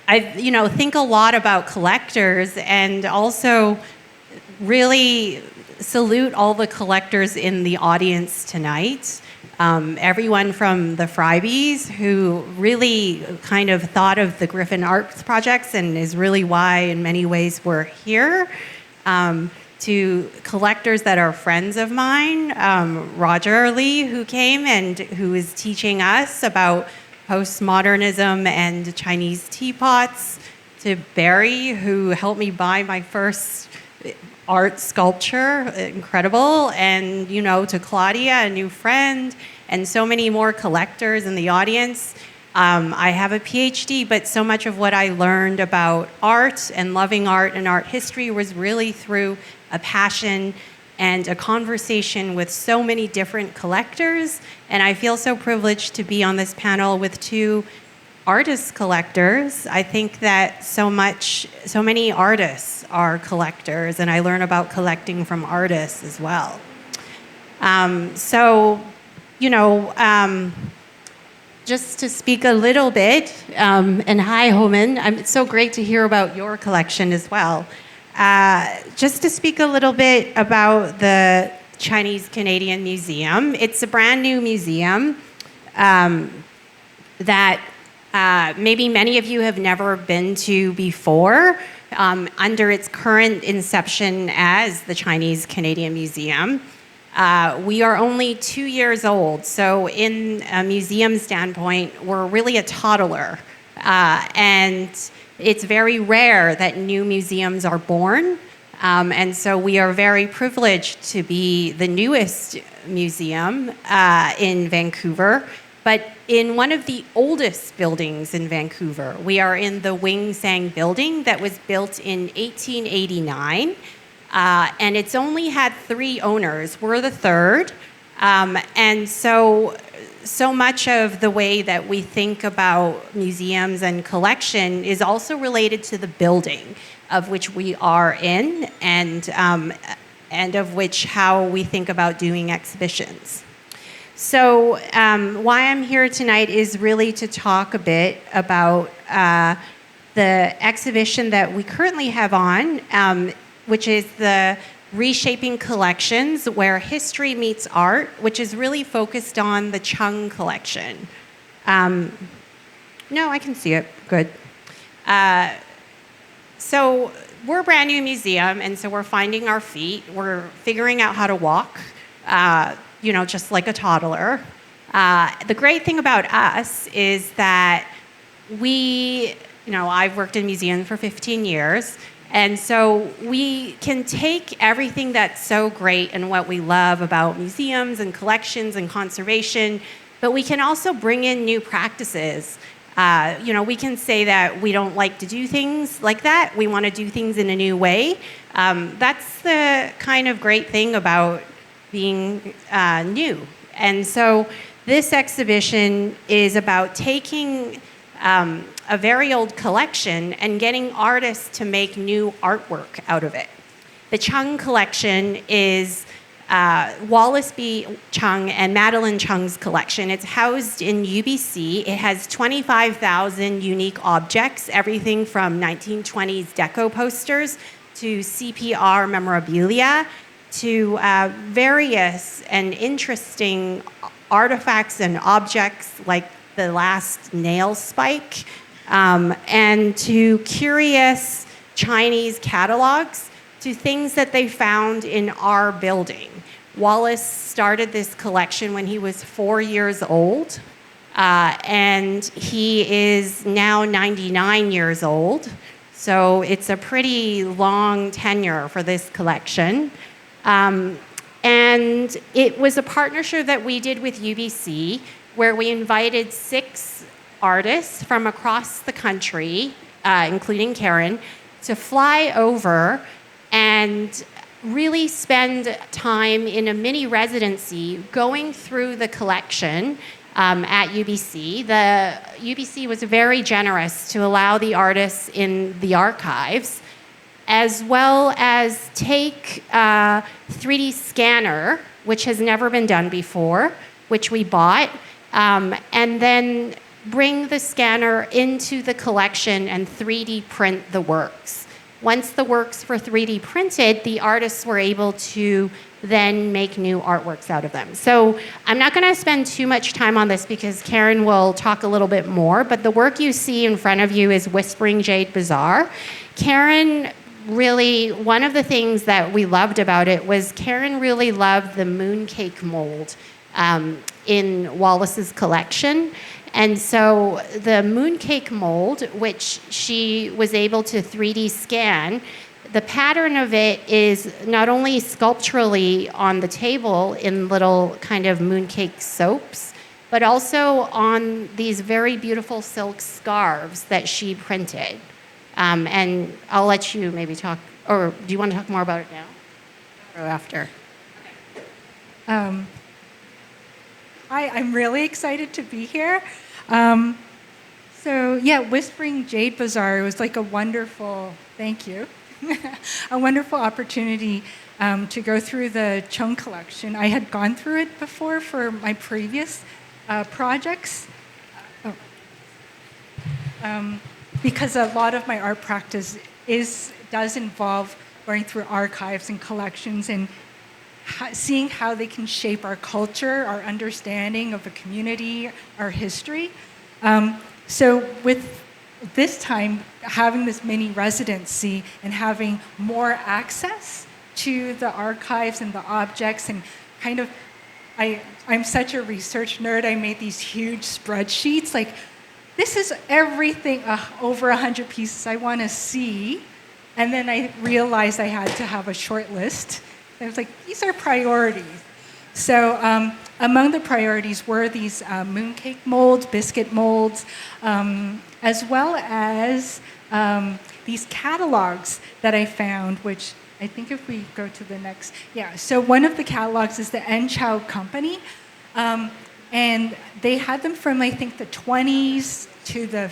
think a lot about collectors and also really salute all the collectors in the audience tonight. Everyone from the Freibys, who really kind of thought of the Griffin Arts Projects and is really why, in many ways, we're here, to collectors that are friends of mine, Roger Lee, who came and who is teaching us about postmodernism and Chinese teapots, to Barry, who helped me buy my first art sculpture, incredible, and to Claudia, a new friend, and so many more collectors in the audience. I have a PhD, but so much of what I learned about art and loving art and art history was really through a passion and a conversation with so many different collectors, and I feel so privileged to be on this panel with two artist collectors. I think that so many artists are collectors, and I learn about collecting from artists as well. Just to speak a little bit, and hi, Houman. It's so great to hear about your collection as well. Just to speak a little bit about the Chinese Canadian Museum. It's a brand new museum that maybe many of you have never been to before, under its current inception as the Chinese Canadian Museum. We are only 2 years old, so in a museum standpoint, we're really a toddler. And it's very rare that new museums are born. And so we are very privileged to be the newest museum in Vancouver, but in one of the oldest buildings in Vancouver. We are in the Wing Sang building that was built in 1889. And it's only had 3 owners. We're the third. And so much of the way that we think about museums and collection is also related to the building of which we are in, and of which how we think about doing exhibitions. So why I'm here tonight is really to talk a bit about the exhibition that we currently have on, which is the Reshaping Collections, where history meets art, which is really focused on the Chung collection. No, I can see it. Good. So we're a brand new museum, and so we're finding our feet. We're figuring out how to walk, just like a toddler. The great thing about us is that I've worked in museums for 15 years, and so we can take everything that's so great and what we love about museums and collections and conservation, but we can also bring in new practices. We can say that we don't like to do things like that. We want to do things in a new way. That's the kind of great thing about being new. And so this exhibition is about taking a very old collection and getting artists to make new artwork out of it. The Chung collection is Wallace B. Chung and Madeline Chung's collection. It's housed in UBC. It has 25,000 unique objects, everything from 1920s deco posters to CPR memorabilia to various and interesting artifacts and objects like the last nail spike, and to curious Chinese catalogs, to things that they found in our building. Wallace started this collection when he was 4 years old, and he is now 99 years old. So it's a pretty long tenure for this collection. And it was a partnership that we did with UBC, where we invited 6 artists from across the country, including Karen, to fly over and really spend time in a mini residency going through the collection at UBC. The UBC was very generous to allow the artists in the archives, as well as take a 3D scanner, which has never been done before, which we bought, and then bring the scanner into the collection and 3D print the works. Once the works were 3D printed, the artists were able to then make new artworks out of them. So I'm not going to spend too much time on this because Karen will talk a little bit more, but the work you see in front of you is Whispering Jade Bazaar. Karen really, one of the things that we loved about it was Karen really loved the mooncake mold in Wallace's collection. And so the mooncake mold, which she was able to 3D scan, the pattern of it is not only sculpturally on the table in little kind of mooncake soaps, but also on these very beautiful silk scarves that she printed. And I'll let you maybe talk, or do you want to talk more about it now or after?
I'm really excited to be here. Whispering Jade Bazaar was like a wonderful, thank you, a wonderful opportunity to go through the Chung collection. I had gone through it before for my previous projects. Because a lot of my art practice does involve going through archives and collections and seeing how they can shape our culture, our understanding of the community, our history. So with this time, having this mini residency and having more access to the archives and the objects and kind of, I'm such a research nerd, I made these huge spreadsheets, like, this is everything, over 100 pieces I want to see. And then I realized I had to have a short list. I was like, these are priorities. So among the priorities were these mooncake molds, biscuit molds, as well as these catalogs that I found, which I think if we go to the next, so one of the catalogs is the En Chow Company. And they had them from, I think, the 20s to the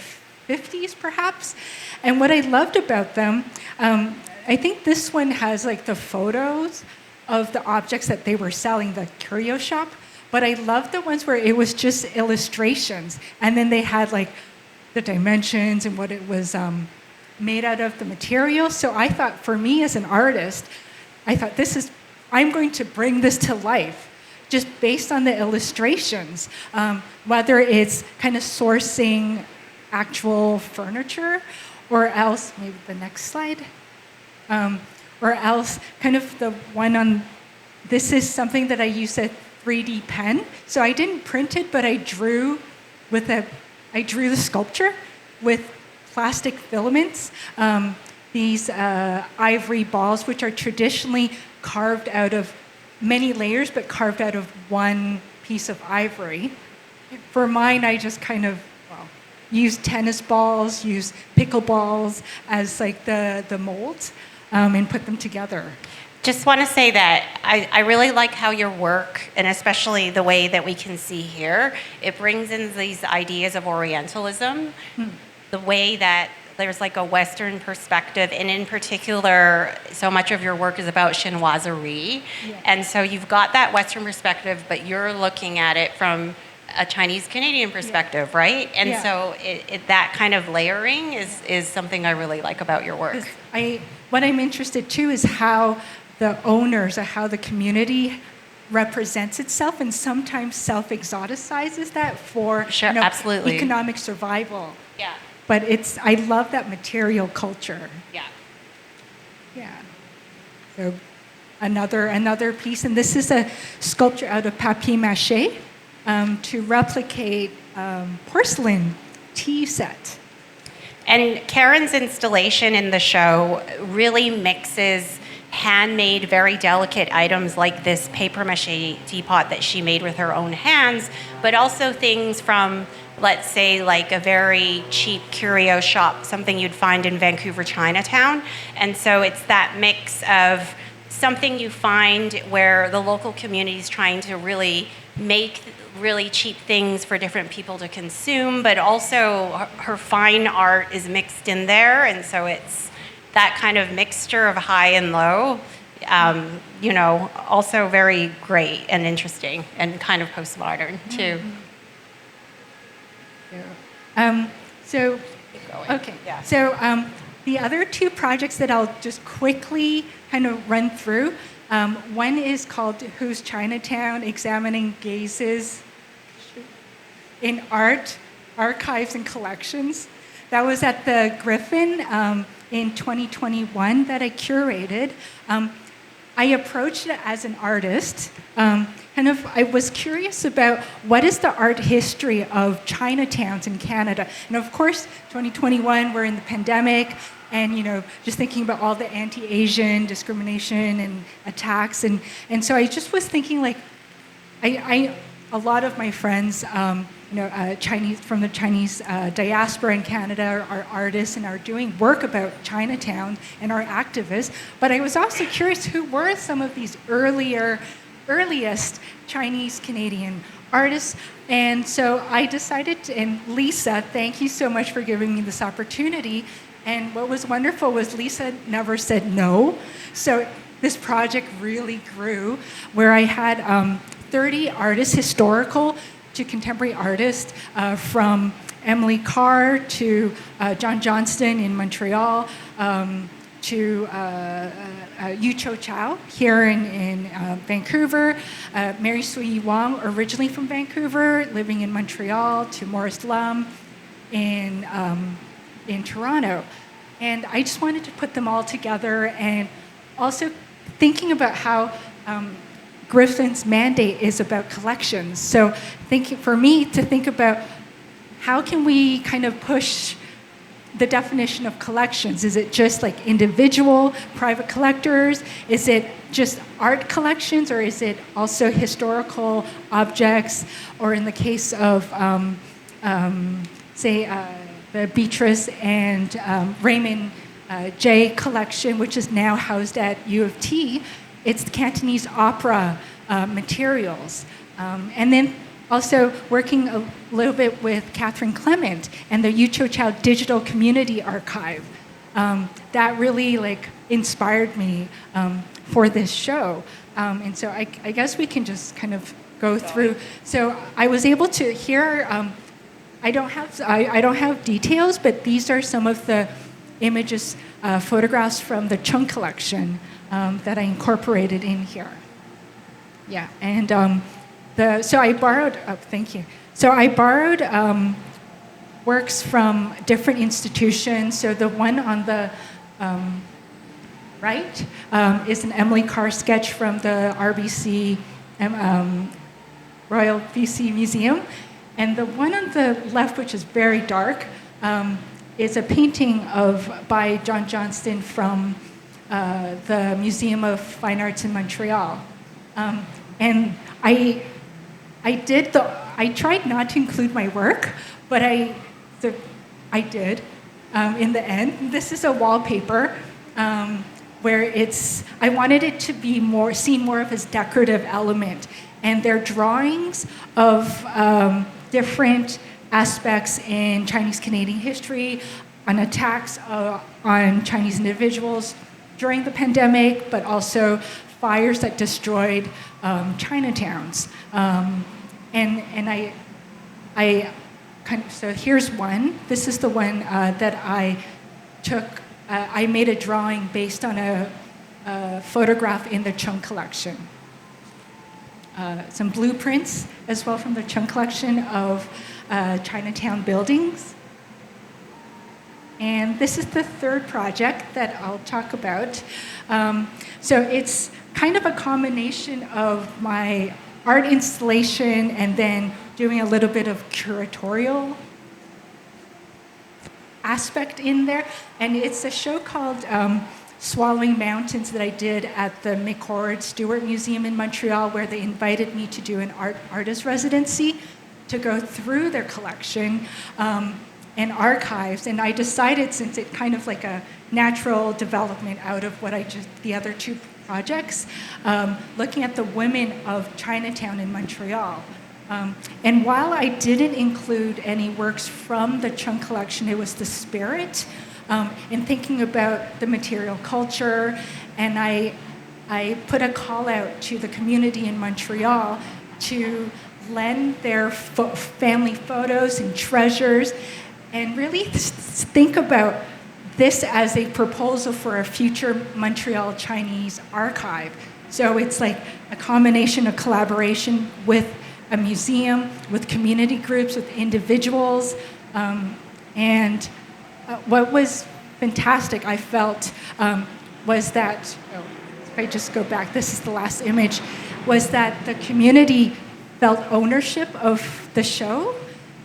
50s, perhaps. And what I loved about them, I think this one has, like, the photos of the objects that they were selling, the curio shop. But I loved the ones where it was just illustrations. And then they had, like, the dimensions and what it was made out of, the material. So I thought, for me as an artist, I thought, I'm going to bring this to life, just based on the illustrations, whether it's kind of sourcing actual furniture, or else, maybe the next slide, or else kind of the one on, this is something that I use a 3D pen. So I didn't print it, but I drew the sculpture with plastic filaments, these ivory balls, which are traditionally carved out of many layers, but carved out of one piece of ivory. For mine, I just kind of used tennis balls, used pickleballs as like the molds, and put them together.
Just want to say that I really like how your work, and especially the way that we can see here, it brings in these ideas of Orientalism, the way that there's like a Western perspective, and in particular, so much of your work is about chinoiserie. Yeah. And so you've got that Western perspective, but you're looking at it from a Chinese-Canadian perspective, right? And so that kind of layering is something I really like about your work.
What I'm interested too is how the owners or how the community represents itself and sometimes self-exoticizes that for
Sure, absolutely.
economic survival.
Yeah.
But I love that material culture.
Yeah.
Yeah. So another piece, and this is a sculpture out of papier-mâché to replicate porcelain tea set.
And Karen's installation in the show really mixes handmade, very delicate items like this papier-mâché teapot that she made with her own hands, but also things from, let's say, like a very cheap curio shop, something you'd find in Vancouver Chinatown. And so it's that mix of something you find where the local community is trying to really make really cheap things for different people to consume, but also her fine art is mixed in there. And so it's that kind of mixture of high and low, also very great and interesting and kind of postmodern too.
The other two projects that I'll just quickly kind of run through. One is called Who's Chinatown? Examining Gazes in Art, Archives and Collections. That was at the Griffin in 2021 that I curated. I approached it as an artist. I was curious about what is the art history of Chinatowns in Canada. And of course, 2021, we're in the pandemic, and just thinking about all the anti-Asian discrimination and attacks. And so I just was thinking, like, a lot of my friends, Chinese from the Chinese diaspora in Canada are artists and are doing work about Chinatown and are activists. But I was also curious, who were some of these earliest Chinese Canadian artists? And so I decided to, and Lisa, thank you so much for giving me this opportunity. And what was wonderful was Lisa never said no. So this project really grew, where I had 30 artists, historical to contemporary artists, from Emily Carr to John Johnston in Montreal, to Yu Cho Chow here in Vancouver, Mary Sui Wong, originally from Vancouver, living in Montreal, to Maurice Lum in Toronto. And I just wanted to put them all together, and also thinking about how Griffin's mandate is about collections. So for me to think about how can we kind of push the definition of collections. Is it just like individual private collectors? Is it just art collections, or is it also historical objects? Or in the case of, the Beatrice and Raymond J collection, which is now housed at U of T, it's Cantonese opera materials. And then also working a little bit with Catherine Clement and the Yu Cho Chow Digital Community Archive. That really inspired me for this show. And so I guess we can just kind of go through. So I was able to hear, I don't have details, but these are some of the images, photographs from the Chung collection that I incorporated in here. Yeah, and so I borrowed. Oh, thank you. So I borrowed works from different institutions. So the one on the right is an Emily Carr sketch from the RBC Royal BC Museum, and the one on the left, which is very dark, is a painting by John Johnston from the Museum of Fine Arts in Montreal. And I tried not to include my work, but I did in the end. This is a wallpaper where I wanted it to be seen more of as decorative element. And they're drawings of different aspects in Chinese Canadian history, on attacks on Chinese individuals during the pandemic, but also fires that destroyed Chinatowns. So here's one. This is the one that I took. I made a drawing based on a photograph in the Chung collection. some blueprints as well from the Chung collection of Chinatown buildings. And this is the third project that I'll talk about. So it's kind of a combination of my art installation and then doing a little bit of curatorial aspect in there. And it's a show called Swallowing Mountains that I did at the McCord Stewart Museum in Montreal, where they invited me to do an artist residency to go through their collection and archives. And I decided, since it's kind of like a natural development out of what I just, the other two projects, looking at the women of Chinatown in Montreal. And while I didn't include any works from the Chung collection, it was the spirit, in thinking about the material culture, and I put a call out to the community in Montreal to lend their family photos and treasures, and really think about this as a proposal for a future Montreal Chinese archive. So it's like a combination of collaboration with a museum, with community groups, with individuals. And what was fantastic, I felt, was that, if I just go back, this is the last image, was that the community felt ownership of the show,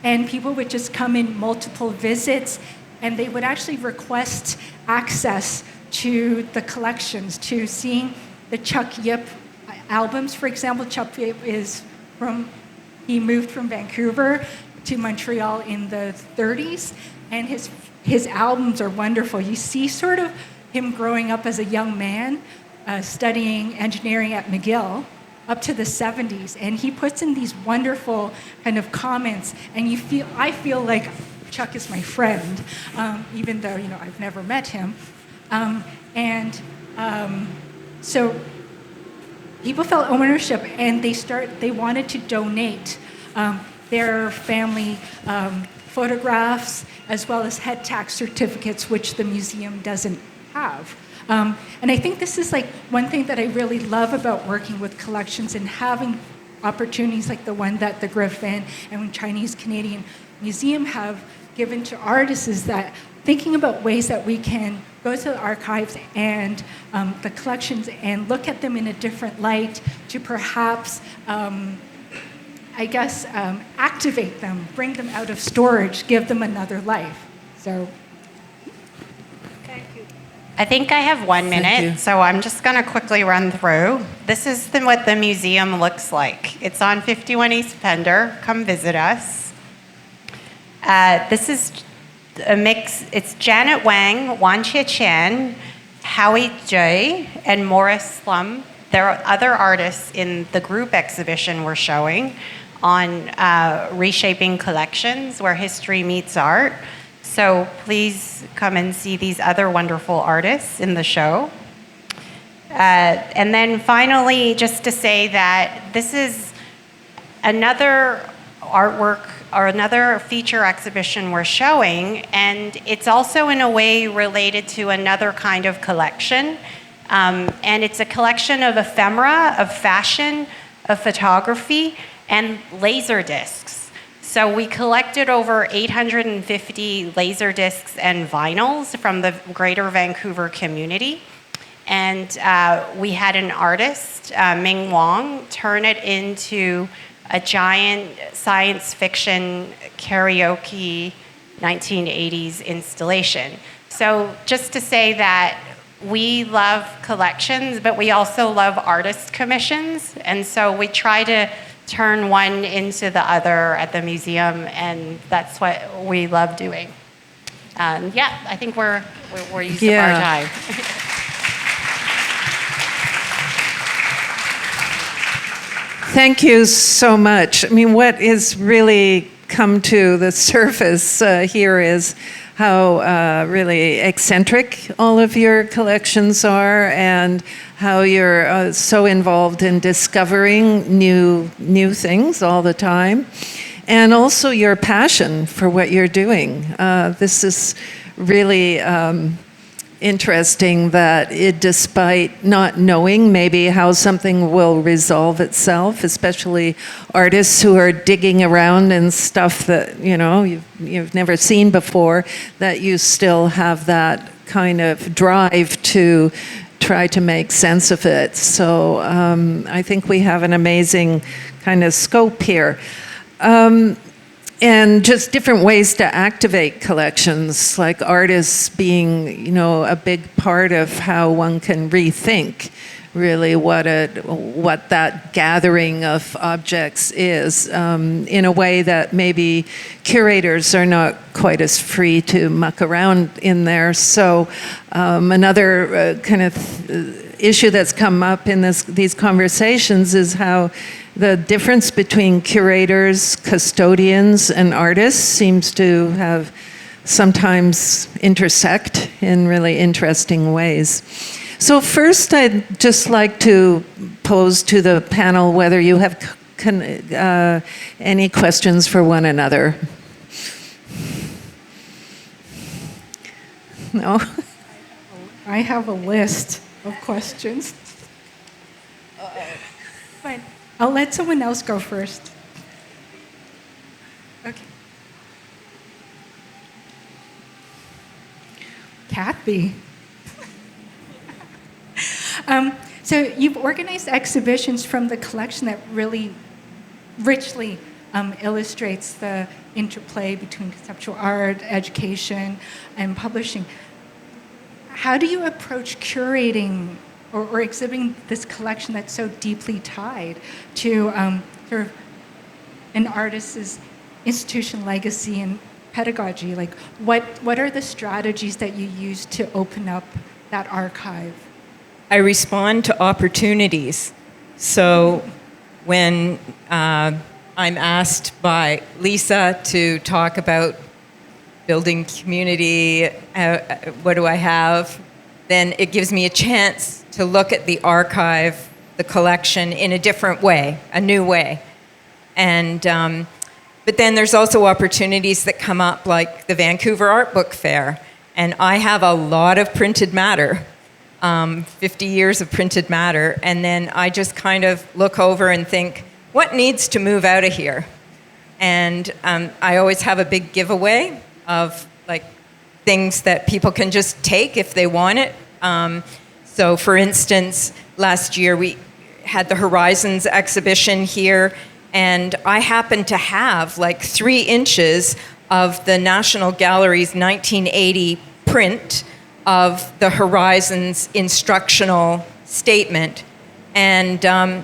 and people would just come in multiple visits, and they would actually request access to the collections, to seeing the Chuck Yip albums. For example, Chuck Yip he moved from Vancouver to Montreal in the 30s, and his albums are wonderful. You see sort of him growing up as a young man, studying engineering at McGill, up to the 70s, and he puts in these wonderful kind of comments, and I feel like Chuck is my friend, even though I've never met him, so people felt ownership, and they wanted to donate their family photographs as well as head tax certificates, which the museum doesn't have. And I think this is like one thing that I really love about working with collections and having opportunities like the one that the Griffin and Chinese Canadian Museum have given to artists, is that thinking about ways that we can go to the archives and the collections and look at them in a different light to perhaps, activate them, bring them out of storage, give them another life. So.
I think I have 1 minute, so I'm just going to quickly run through. This is what the museum looks like. It's on 51 East Pender. Come visit us. This is a mix. It's Janet Wang, Wan Chia Chen, Howie Jay, and Morris Slum. There are other artists in the group exhibition we're showing on reshaping collections, where history meets art. So please come and see these other wonderful artists in the show. And then finally, just to say that this is another artwork or another feature exhibition we're showing, and it's also in a way related to another kind of collection. And it's a collection of ephemera, of fashion, of photography, and laser discs. So we collected over 850 laser discs and vinyls from the greater Vancouver community. And we had an artist, Ming Wong, turn it into a giant science fiction karaoke 1980s installation. So just to say that we love collections, but we also love artist commissions. And so we try to turn one into the other at the museum, and that's what we love doing. I think we're using up our time.
Thank you so much. I mean, what is really come to the surface here is how really eccentric all of your collections are, and how you're so involved in discovering new things all the time, and also your passion for what you're doing. This is really interesting that despite not knowing maybe how something will resolve itself, especially artists who are digging around in stuff that you've never seen before, that you still have that kind of drive to try to make sense of it. So I think we have an amazing kind of scope here. And just different ways to activate collections, like artists being, a big part of how one can rethink really what that gathering of objects is, in a way that maybe curators are not quite as free to muck around in there. So another kind of issue that's come up in these conversations is how the difference between curators, custodians, and artists seems to have sometimes intersect in really interesting ways. So first, I'd just like to pose to the panel whether you have any questions for one another. No?
I have a list of questions. But I'll let someone else go first. Okay. Cathy. So you've organized exhibitions from the collection that really richly illustrates the interplay between conceptual art, education, and publishing. How do you approach curating or exhibiting this collection that's so deeply tied to sort of an artist's institution, legacy, and pedagogy? Like, what are the strategies that you use to open up that archive?
I respond to opportunities. So when I'm asked by Lisa to talk about building community, what do I have? Then it gives me a chance to look at the archive, the collection in a different way, a new way. And but then there's also opportunities that come up, like the Vancouver Art Book Fair. And I have a lot of printed matter, 50 years of printed matter. And then I just kind of look over and think, what needs to move out of here? And I always have a big giveaway of like things that people can just take if they want it. So for instance, last year we had the Horizons exhibition here, and I happened to have like 3 inches of the National Gallery's 1980 print of the Horizons instructional statement. And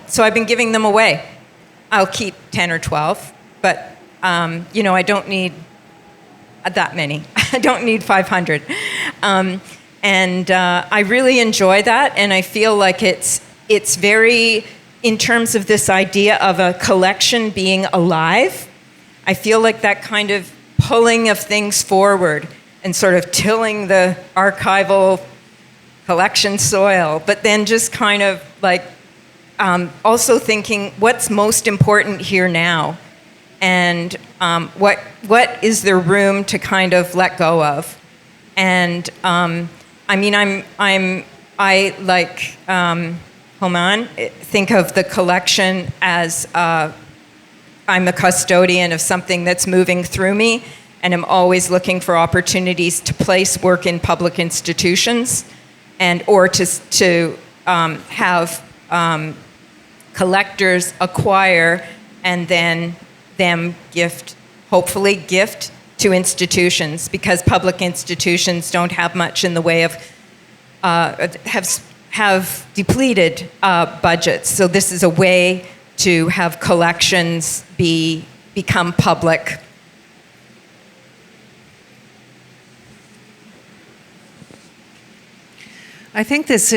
so I've been giving them away. I'll keep 10 or 12, but I don't need that many. I don't need 500. And I really enjoy that, and I feel like it's very, in terms of this idea of a collection being alive, I feel like that kind of pulling of things forward and sort of tilling the archival collection soil, but then just kind of like also thinking what's most important here now, and what is there room to kind of let go of. And I mean, I like Houman, think of the collection as I'm the custodian of something that's moving through me, and I'm always looking for opportunities to place work in public institutions, and or to have collectors acquire and then them hopefully gift to institutions, because public institutions don't have much in the way of have depleted budgets. So this is a way to have collections become public.
I think this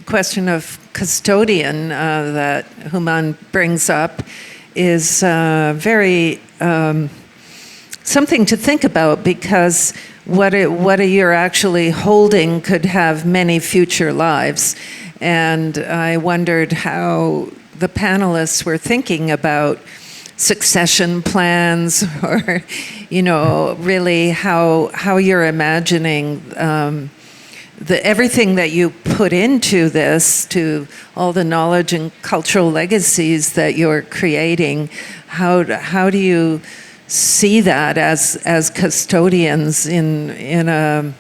question of custodian that Houman brings up is very something to think about, because what you're actually holding could have many future lives. And I wondered how the panelists were thinking about succession plans, or, really how you're imagining everything that you put into this, to all the knowledge and cultural legacies that you're creating. How do you see that as custodians in a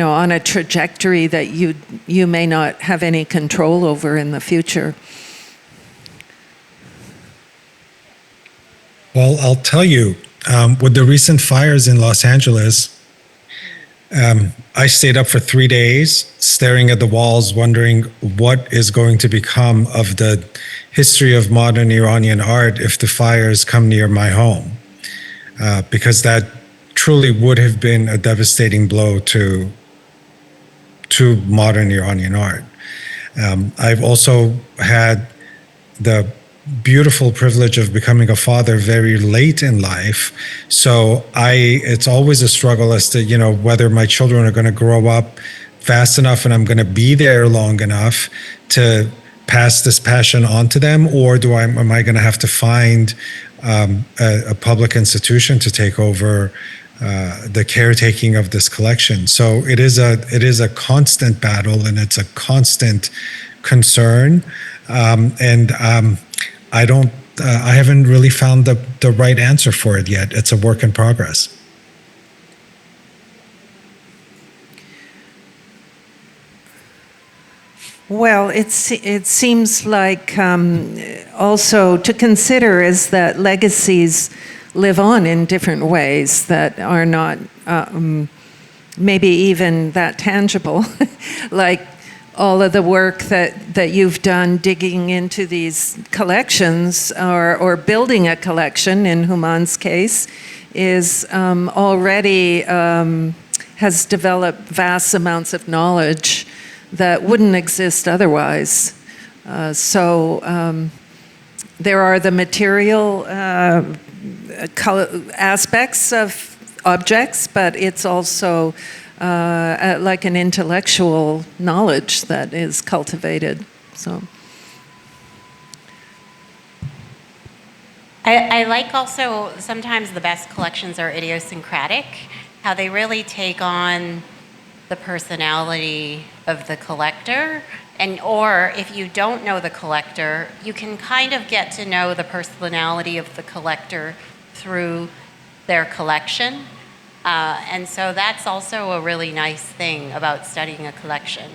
on a trajectory that you may not have any control over in the future?
Well, I'll tell you, with the recent fires in Los Angeles, I stayed up for 3 days staring at the walls, wondering what is going to become of the history of modern Iranian art if the fires come near my home, because that truly would have been a devastating blow to modern Iranian art. I've also had the beautiful privilege of becoming a father very late in life. So it's always a struggle as to, whether my children are going to grow up fast enough and I'm going to be there long enough to pass this passion on to them, or am I going to have to find a public institution to take over the caretaking of this collection? So it is a constant battle, and it's a constant concern. I haven't really found the right answer for it yet. It's a work in progress.
Well, it seems like also to consider is that legacies live on in different ways that are not maybe even that tangible, like all of the work that you've done digging into these collections or building a collection, in Houman's case, is already has developed vast amounts of knowledge that wouldn't exist otherwise. So there are the material aspects of objects, but it's also like an intellectual knowledge that is cultivated. So
I like also sometimes the best collections are idiosyncratic, how they really take on the personality of the collector, or if you don't know the collector, you can kind of get to know the personality of the collector through their collection. And so that's also a really nice thing about studying a collection.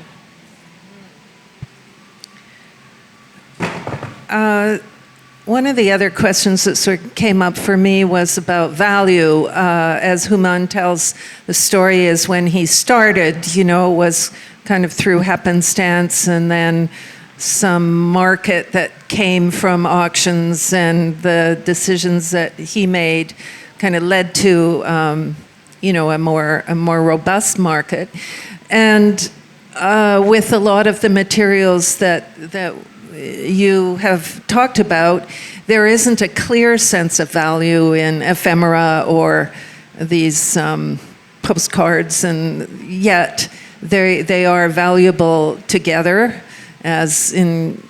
One of the other questions that sort of came up for me was about value. As Houman tells the story, is when he started, was kind of through happenstance, and then some market that came from auctions and the decisions that he made kind of led to a more robust market. And with a lot of the materials that you have talked about, there isn't a clear sense of value in ephemera or these postcards, and yet they are valuable together. As in,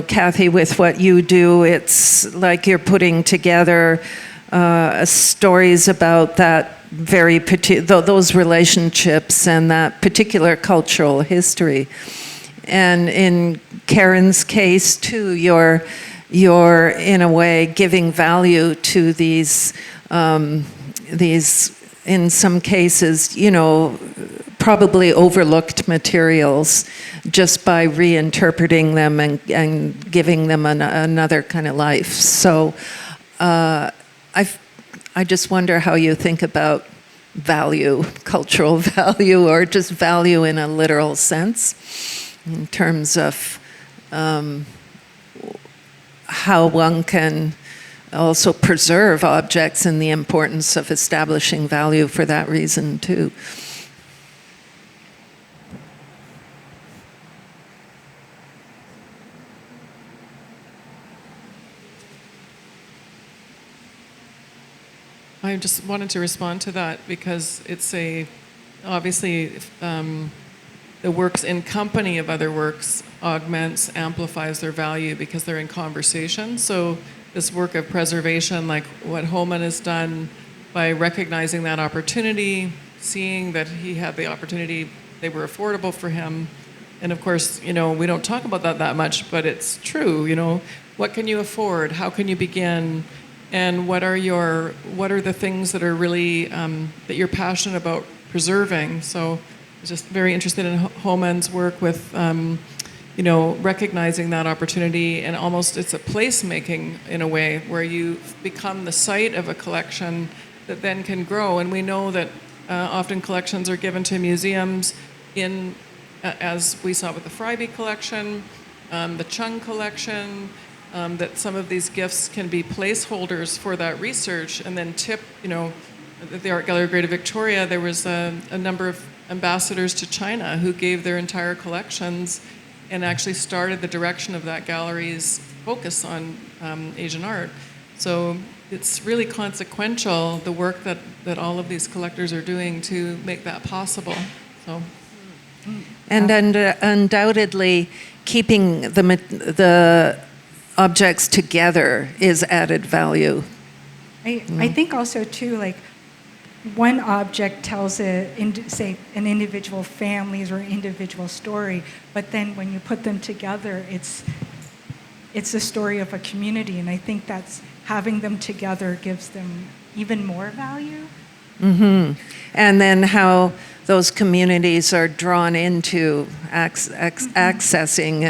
Cathy, with what you do, it's like you're putting together stories about that very those relationships and that particular cultural history. And in Karen's case too, you're in a way giving value to these in some cases, probably overlooked materials, just by reinterpreting them and giving them another kind of life. So I just wonder how you think about value, cultural value, or just value in a literal sense, in terms of how one can also preserve objects and the importance of establishing value for that reason too.
I just wanted to respond to that because it's obviously the works in company of other works augments, amplifies their value because they're in conversation. So this work of preservation, like what Houman has done by recognizing that opportunity, seeing that he had the opportunity, they were affordable for him. And of course, we don't talk about that much, but it's true, what can you afford? How can you begin? And what are the things that are really, that you're passionate about preserving? So I was just very interested in Houman's work with, recognizing that opportunity, and almost it's a placemaking in a way where you become the site of a collection that then can grow. And we know that often collections are given to museums as we saw with the Freiby collection, the Chung collection, that some of these gifts can be placeholders for that research and then tip, at the Art Gallery of Greater Victoria, there was a number of ambassadors to China who gave their entire collections and actually started the direction of that gallery's focus on Asian art. So it's really consequential, the work that all of these collectors are doing to make that possible. So.
And undoubtedly, keeping the objects together is added value.
I think also too, like, one object tells say an individual family's or individual story, but then when you put them together, it's the story of a community, and I think that's having them together gives them even more value.
Mm-hmm. And then how those communities are drawn into accessing,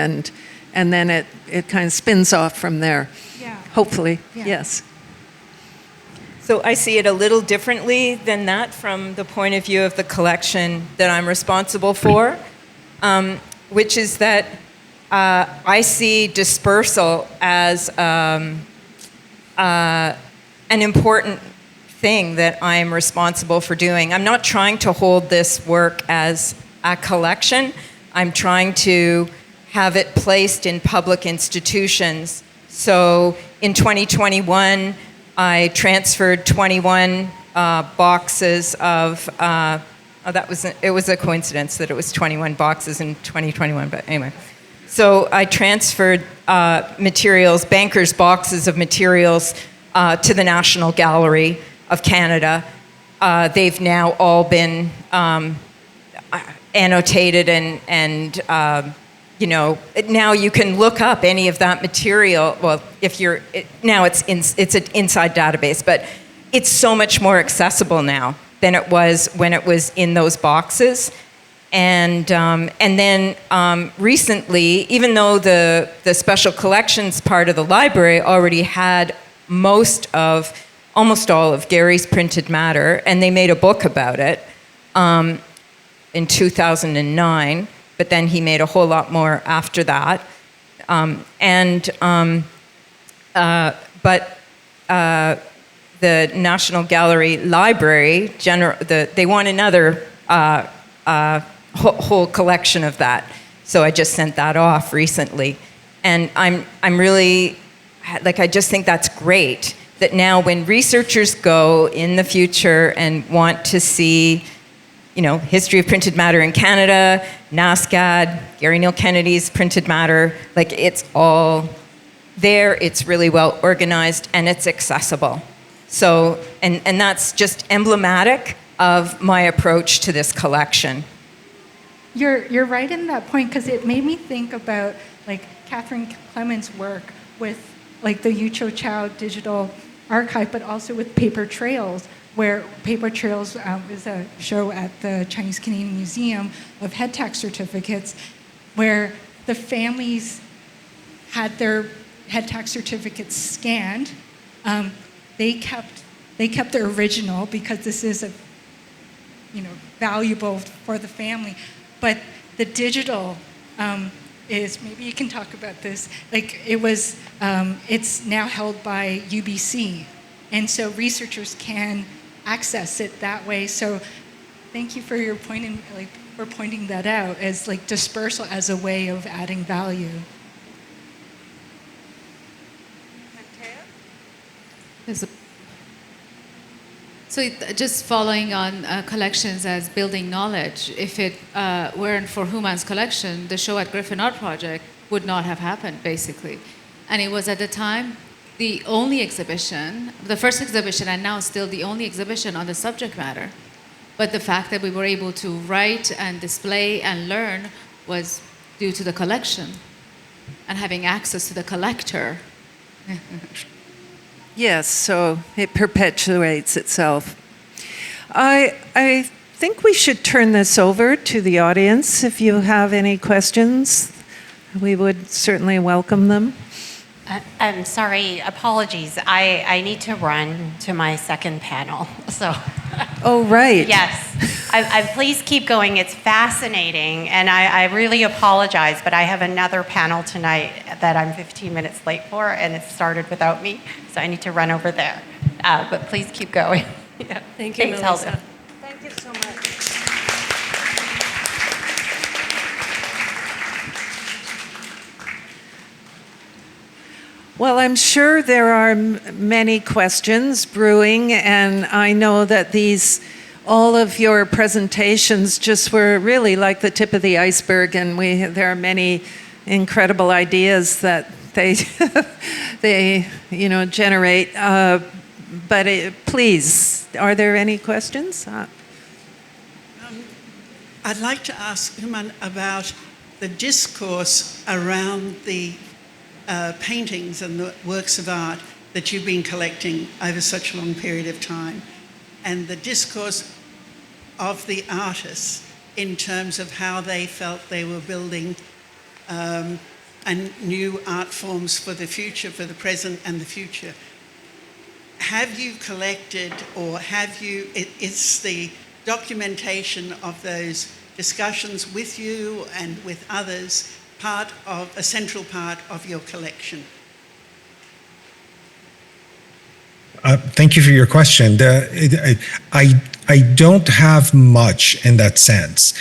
and then it kind of spins off from there.
Yeah.
Hopefully,
Yeah.
yes.
So I see it a little differently than that from the point of view of the collection that I'm responsible for, which is that I see dispersal as an important thing that I'm responsible for doing. I'm not trying to hold this work as a collection. I'm trying to have it placed in public institutions. So in 2021, I transferred 21 boxes of, it was a coincidence that it was 21 boxes in 2021, but anyway. So I transferred materials, bankers' boxes of materials to the National Gallery of Canada. They've now all been annotated and now you can look up any of that material. Well, now it's an inside database, but it's so much more accessible now than it was when it was in those boxes. And then recently, even though the special collections part of the library already had almost all of Gary's printed matter, and they made a book about it in 2009. But then he made a whole lot more after that. But the National Gallery Library, they want another whole collection of that. So I just sent that off recently. And I'm really, I just think that's great that now when researchers go in the future and want to see history of printed matter in Canada, NASCAD, Gary Neal Kennedy's printed matter, it's all there, it's really well organized, and it's accessible. So, and that's just emblematic of my approach to this collection.
You're right in that point, because it made me think about Catherine Clement's work with the Yucho Chow Digital Archive, but also with Paper Trails, where Paper Trails is a show at the Chinese Canadian Museum of head tax certificates, where the families had their head tax certificates scanned. They kept the original because this is valuable for the family, but the digital is, maybe you can talk about this. It's now held by UBC, and so researchers can access it that way. So thank you for your pointing that out as dispersal as a way of adding value.
So just following on collections as building knowledge, if it weren't for Houman's collection, the show at Griffin Art Project would not have happened, basically. And it was at the time
the only exhibition, the first exhibition, and now still the only exhibition on the subject matter. But the fact that we were able to write and display and learn was due to the collection and having access to the collector.
Yes, so it perpetuates itself. I think we should turn this over to the audience. If you have any questions, we would certainly welcome them.
I'm sorry, apologies. I need to run to my second panel. So.
Oh, right.
Yes. Please keep going. It's fascinating, and I really apologize, but I have another panel tonight that I'm 15 minutes late for, and it started without me, so I need to run over there. But please keep going. Yeah.
Thank you,
Thanks,
Melissa.
Helga.
Thank you so much.
Well, I'm sure there are many questions brewing, and I know that all of your presentations just were really like the tip of the iceberg, and there are many incredible ideas that they generate. But please, are there any questions?
I'd like to ask Houman about the discourse around the paintings and the works of art that you've been collecting over such a long period of time, and the discourse of the artists in terms of how they felt they were building new art forms for the future, for the present and the future. Have you collected, or is the documentation of those discussions with you and with others a central part of your collection?
Thank you for your question. I don't have much in that sense.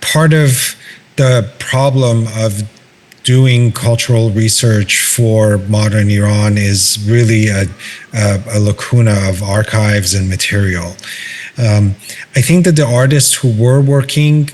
Part of the problem of doing cultural research for modern Iran is really a lacuna of archives and material. I think that the artists who were working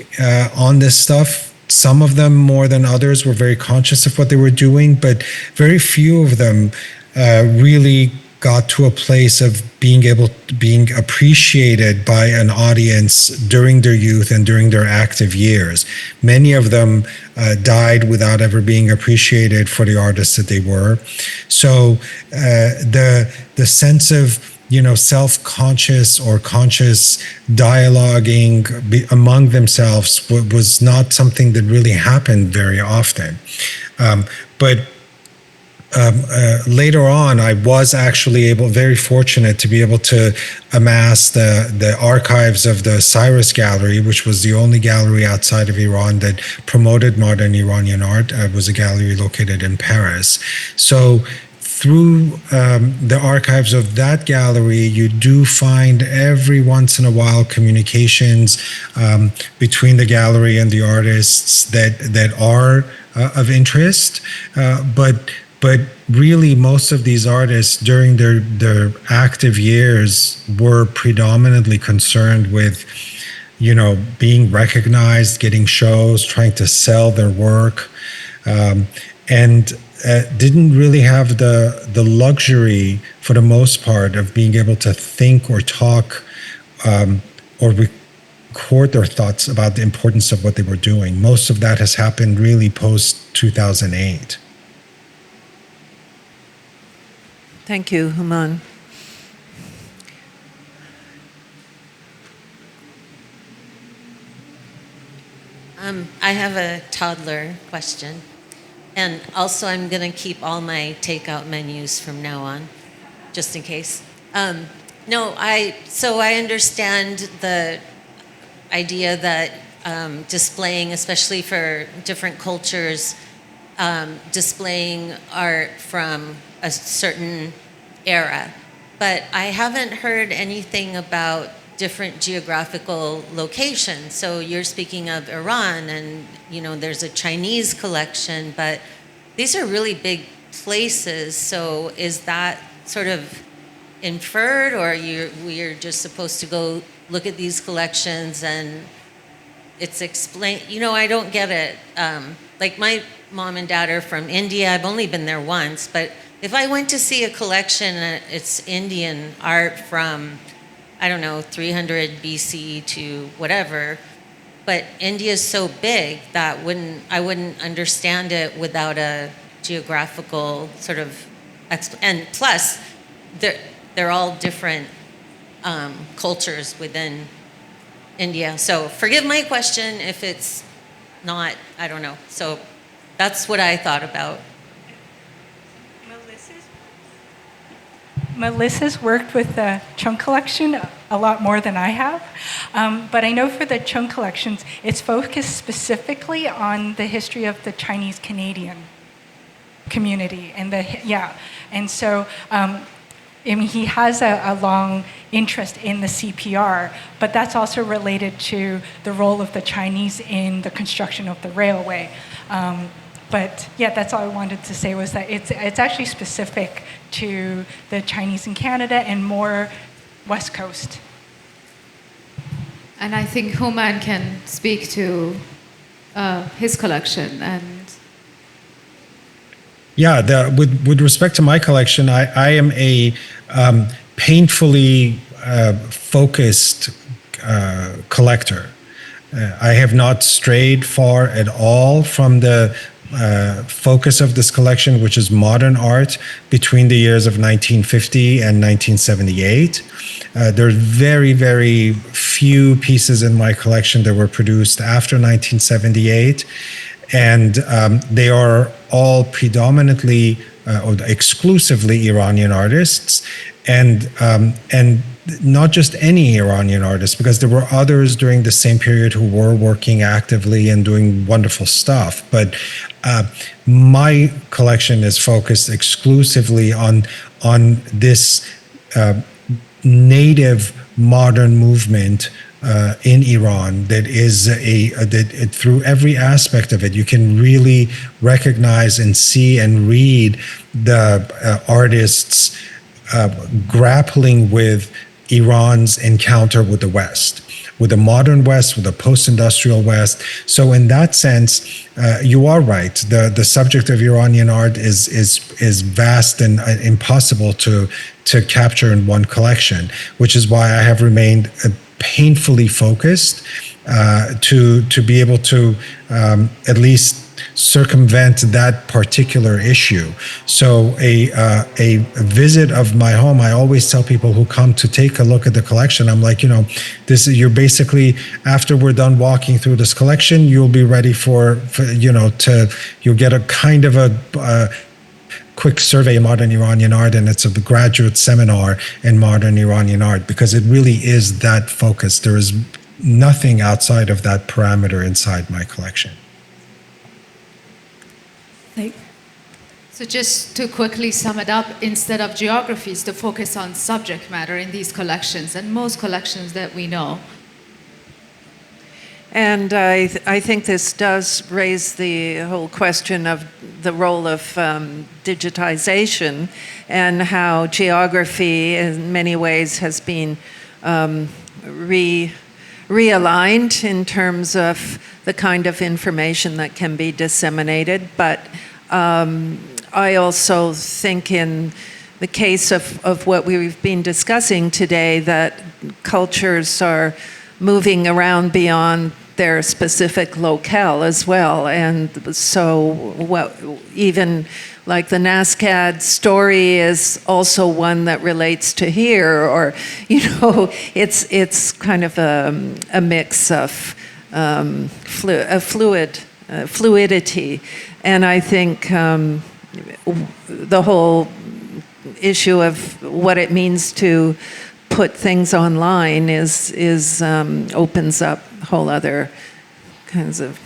on this stuff, some of them more than others, were very conscious of what they were doing, but very few of them really got to a place of being appreciated by an audience during their youth and during their active years. Many of them died without ever being appreciated for the artists that they were. So the sense of self-conscious or conscious dialoguing among themselves was not something that really happened very often. But later on, I was actually very fortunate to be able to amass the archives of the Cyrus Gallery, which was the only gallery outside of Iran that promoted modern Iranian art. It was a gallery located in Paris. So through the archives of that gallery, you do find every once in a while communications between the gallery and the artists that are of interest, but really most of these artists during their active years were predominantly concerned with being recognized, getting shows, trying to sell their work, and didn't really have the luxury, for the most part, of being able to think or talk or record their thoughts about the importance of what they were doing. Most of that has happened really post-2008.
Thank you, Houman.
I have a toddler question. And also, I'm going to keep all my takeout menus from now on, just in case. So I understand the idea that displaying, especially for different cultures, displaying art from a certain era. But I haven't heard anything about different geographical locations. So you're speaking of Iran, and there's a Chinese collection, but these are really big places. So is that sort of inferred, or we're just supposed to go look at these collections and it's explained? I don't get it. Like my mom and dad are from India. I've only been there once, but if I went to see a collection, it's Indian art from, I don't know, 300 BC to whatever, but India is so big that I wouldn't understand it without a geographical sort of, and plus, they're all different cultures within India. So forgive my question if it's not, I don't know. So that's what I thought about.
Melissa's worked with the Chung collection a lot more than I have, but I know for the Chung collections, it's focused specifically on the history of the Chinese Canadian community, and so I mean, he has a long interest in the CPR, but that's also related to the role of the Chinese in the construction of the railway. But yeah, that's all I wanted to say, was that it's actually specific to the Chinese in Canada and more West Coast.
And I think Houman can speak to his collection. And
Yeah, with respect to my collection, I am a painfully focused collector. I have not strayed far at all from the focus of this collection, which is modern art between the years of 1950 and 1978. There are very, very few pieces in my collection that were produced after 1978, and they are all predominantly or exclusively Iranian artists, and not just any Iranian artists, because there were others during the same period who were working actively and doing wonderful stuff. But my collection is focused exclusively on this native modern movement in Iran that is through every aspect of it, you can really recognize and see and read the artists grappling with Iran's encounter with the West, with the modern West, with the post-industrial West. So in that sense, you are right. The subject of Iranian art is vast and impossible to capture in one collection, which is why I have remained painfully focused to be able to at least circumvent that particular issue. So a visit of my home, I always tell people who come to take a look at the collection, I'm like, you're basically, after we're done walking through this collection, you'll be ready for you'll get a kind of a quick survey of modern Iranian art, and it's a graduate seminar in modern Iranian art, because it really is that focus. There is nothing outside of that parameter inside my collection.
so just to quickly sum it up, instead of geographies, to focus on subject matter in these collections, and most collections that we know.
And I think this does raise the whole question of the role of digitization, and how geography in many ways has been realigned in terms of the kind of information that can be disseminated. But I also think in the case of what we've been discussing today, that cultures are moving around beyond their specific locale as well. And so even like the NASCAD story is also one that relates to here, or, it's kind of a mix of fluidity. And I think the whole issue of what it means to put things online opens up whole other kinds of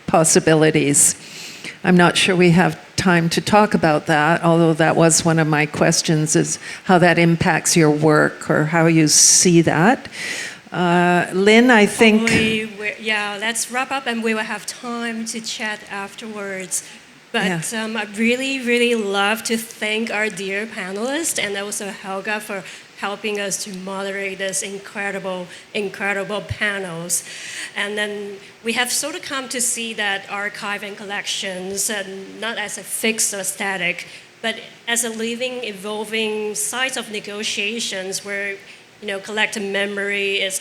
possibilities. I'm not sure we have time to talk about that, although that was one of my questions, is how that impacts your work or how you see that. Lynn, I think...
let's wrap up and we will have time to chat afterwards. But
Yeah.
I really, really love to thank our dear panelists and also Helga for helping us to moderate this incredible, incredible panels. And then we have sort of come to see that archive and collections, not as a fixed or static, but as a living, evolving site of negotiations where collective memory is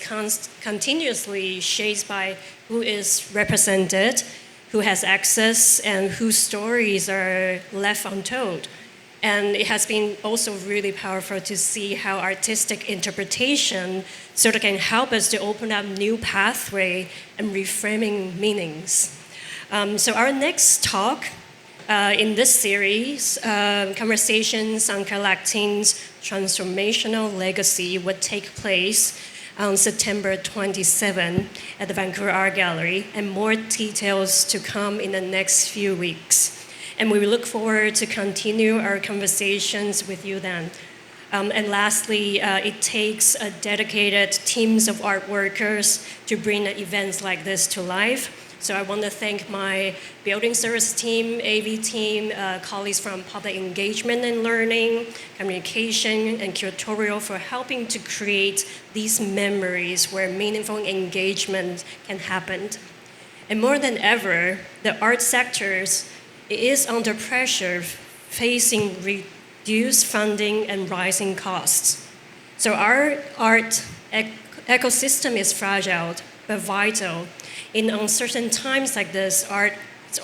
continuously shaped by who is represented, who has access, and whose stories are left untold. And it has been also really powerful to see how artistic interpretation sort of can help us to open up new pathway and reframing meanings. So our next talk in this series, Conversations on Collecting Transformational Legacy, would take place on September 27 at the Vancouver Art Gallery, and more details to come in the next few weeks. And we look forward to continue our conversations with you then. And lastly, it takes a dedicated teams of art workers to bring events like this to life. So I want to thank my building service team, AV team, colleagues from public engagement and learning, communication, and curatorial for helping to create these memories where meaningful engagement can happen. And more than ever, the art sectors is under pressure, facing reduced funding and rising costs. So our art ecosystem is fragile but vital. In uncertain times like this, art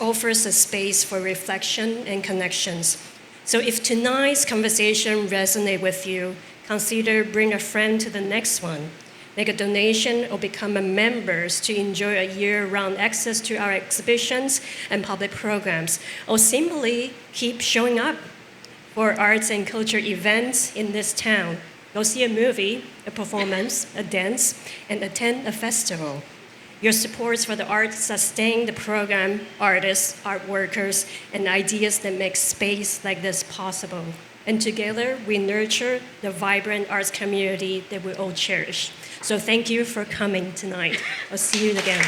offers a space for reflection and connections. So if tonight's conversation resonates with you, consider bring a friend to the next one. Make a donation or become a member to enjoy a year-round access to our exhibitions and public programs, or simply keep showing up for arts and culture events in this town. Go see a movie, a performance, a dance, and attend a festival. Your support for the arts sustain the program, artists, art workers, and ideas that make space like this possible. And together, we nurture the vibrant arts community that we all cherish. So thank you for coming tonight. I'll see you again.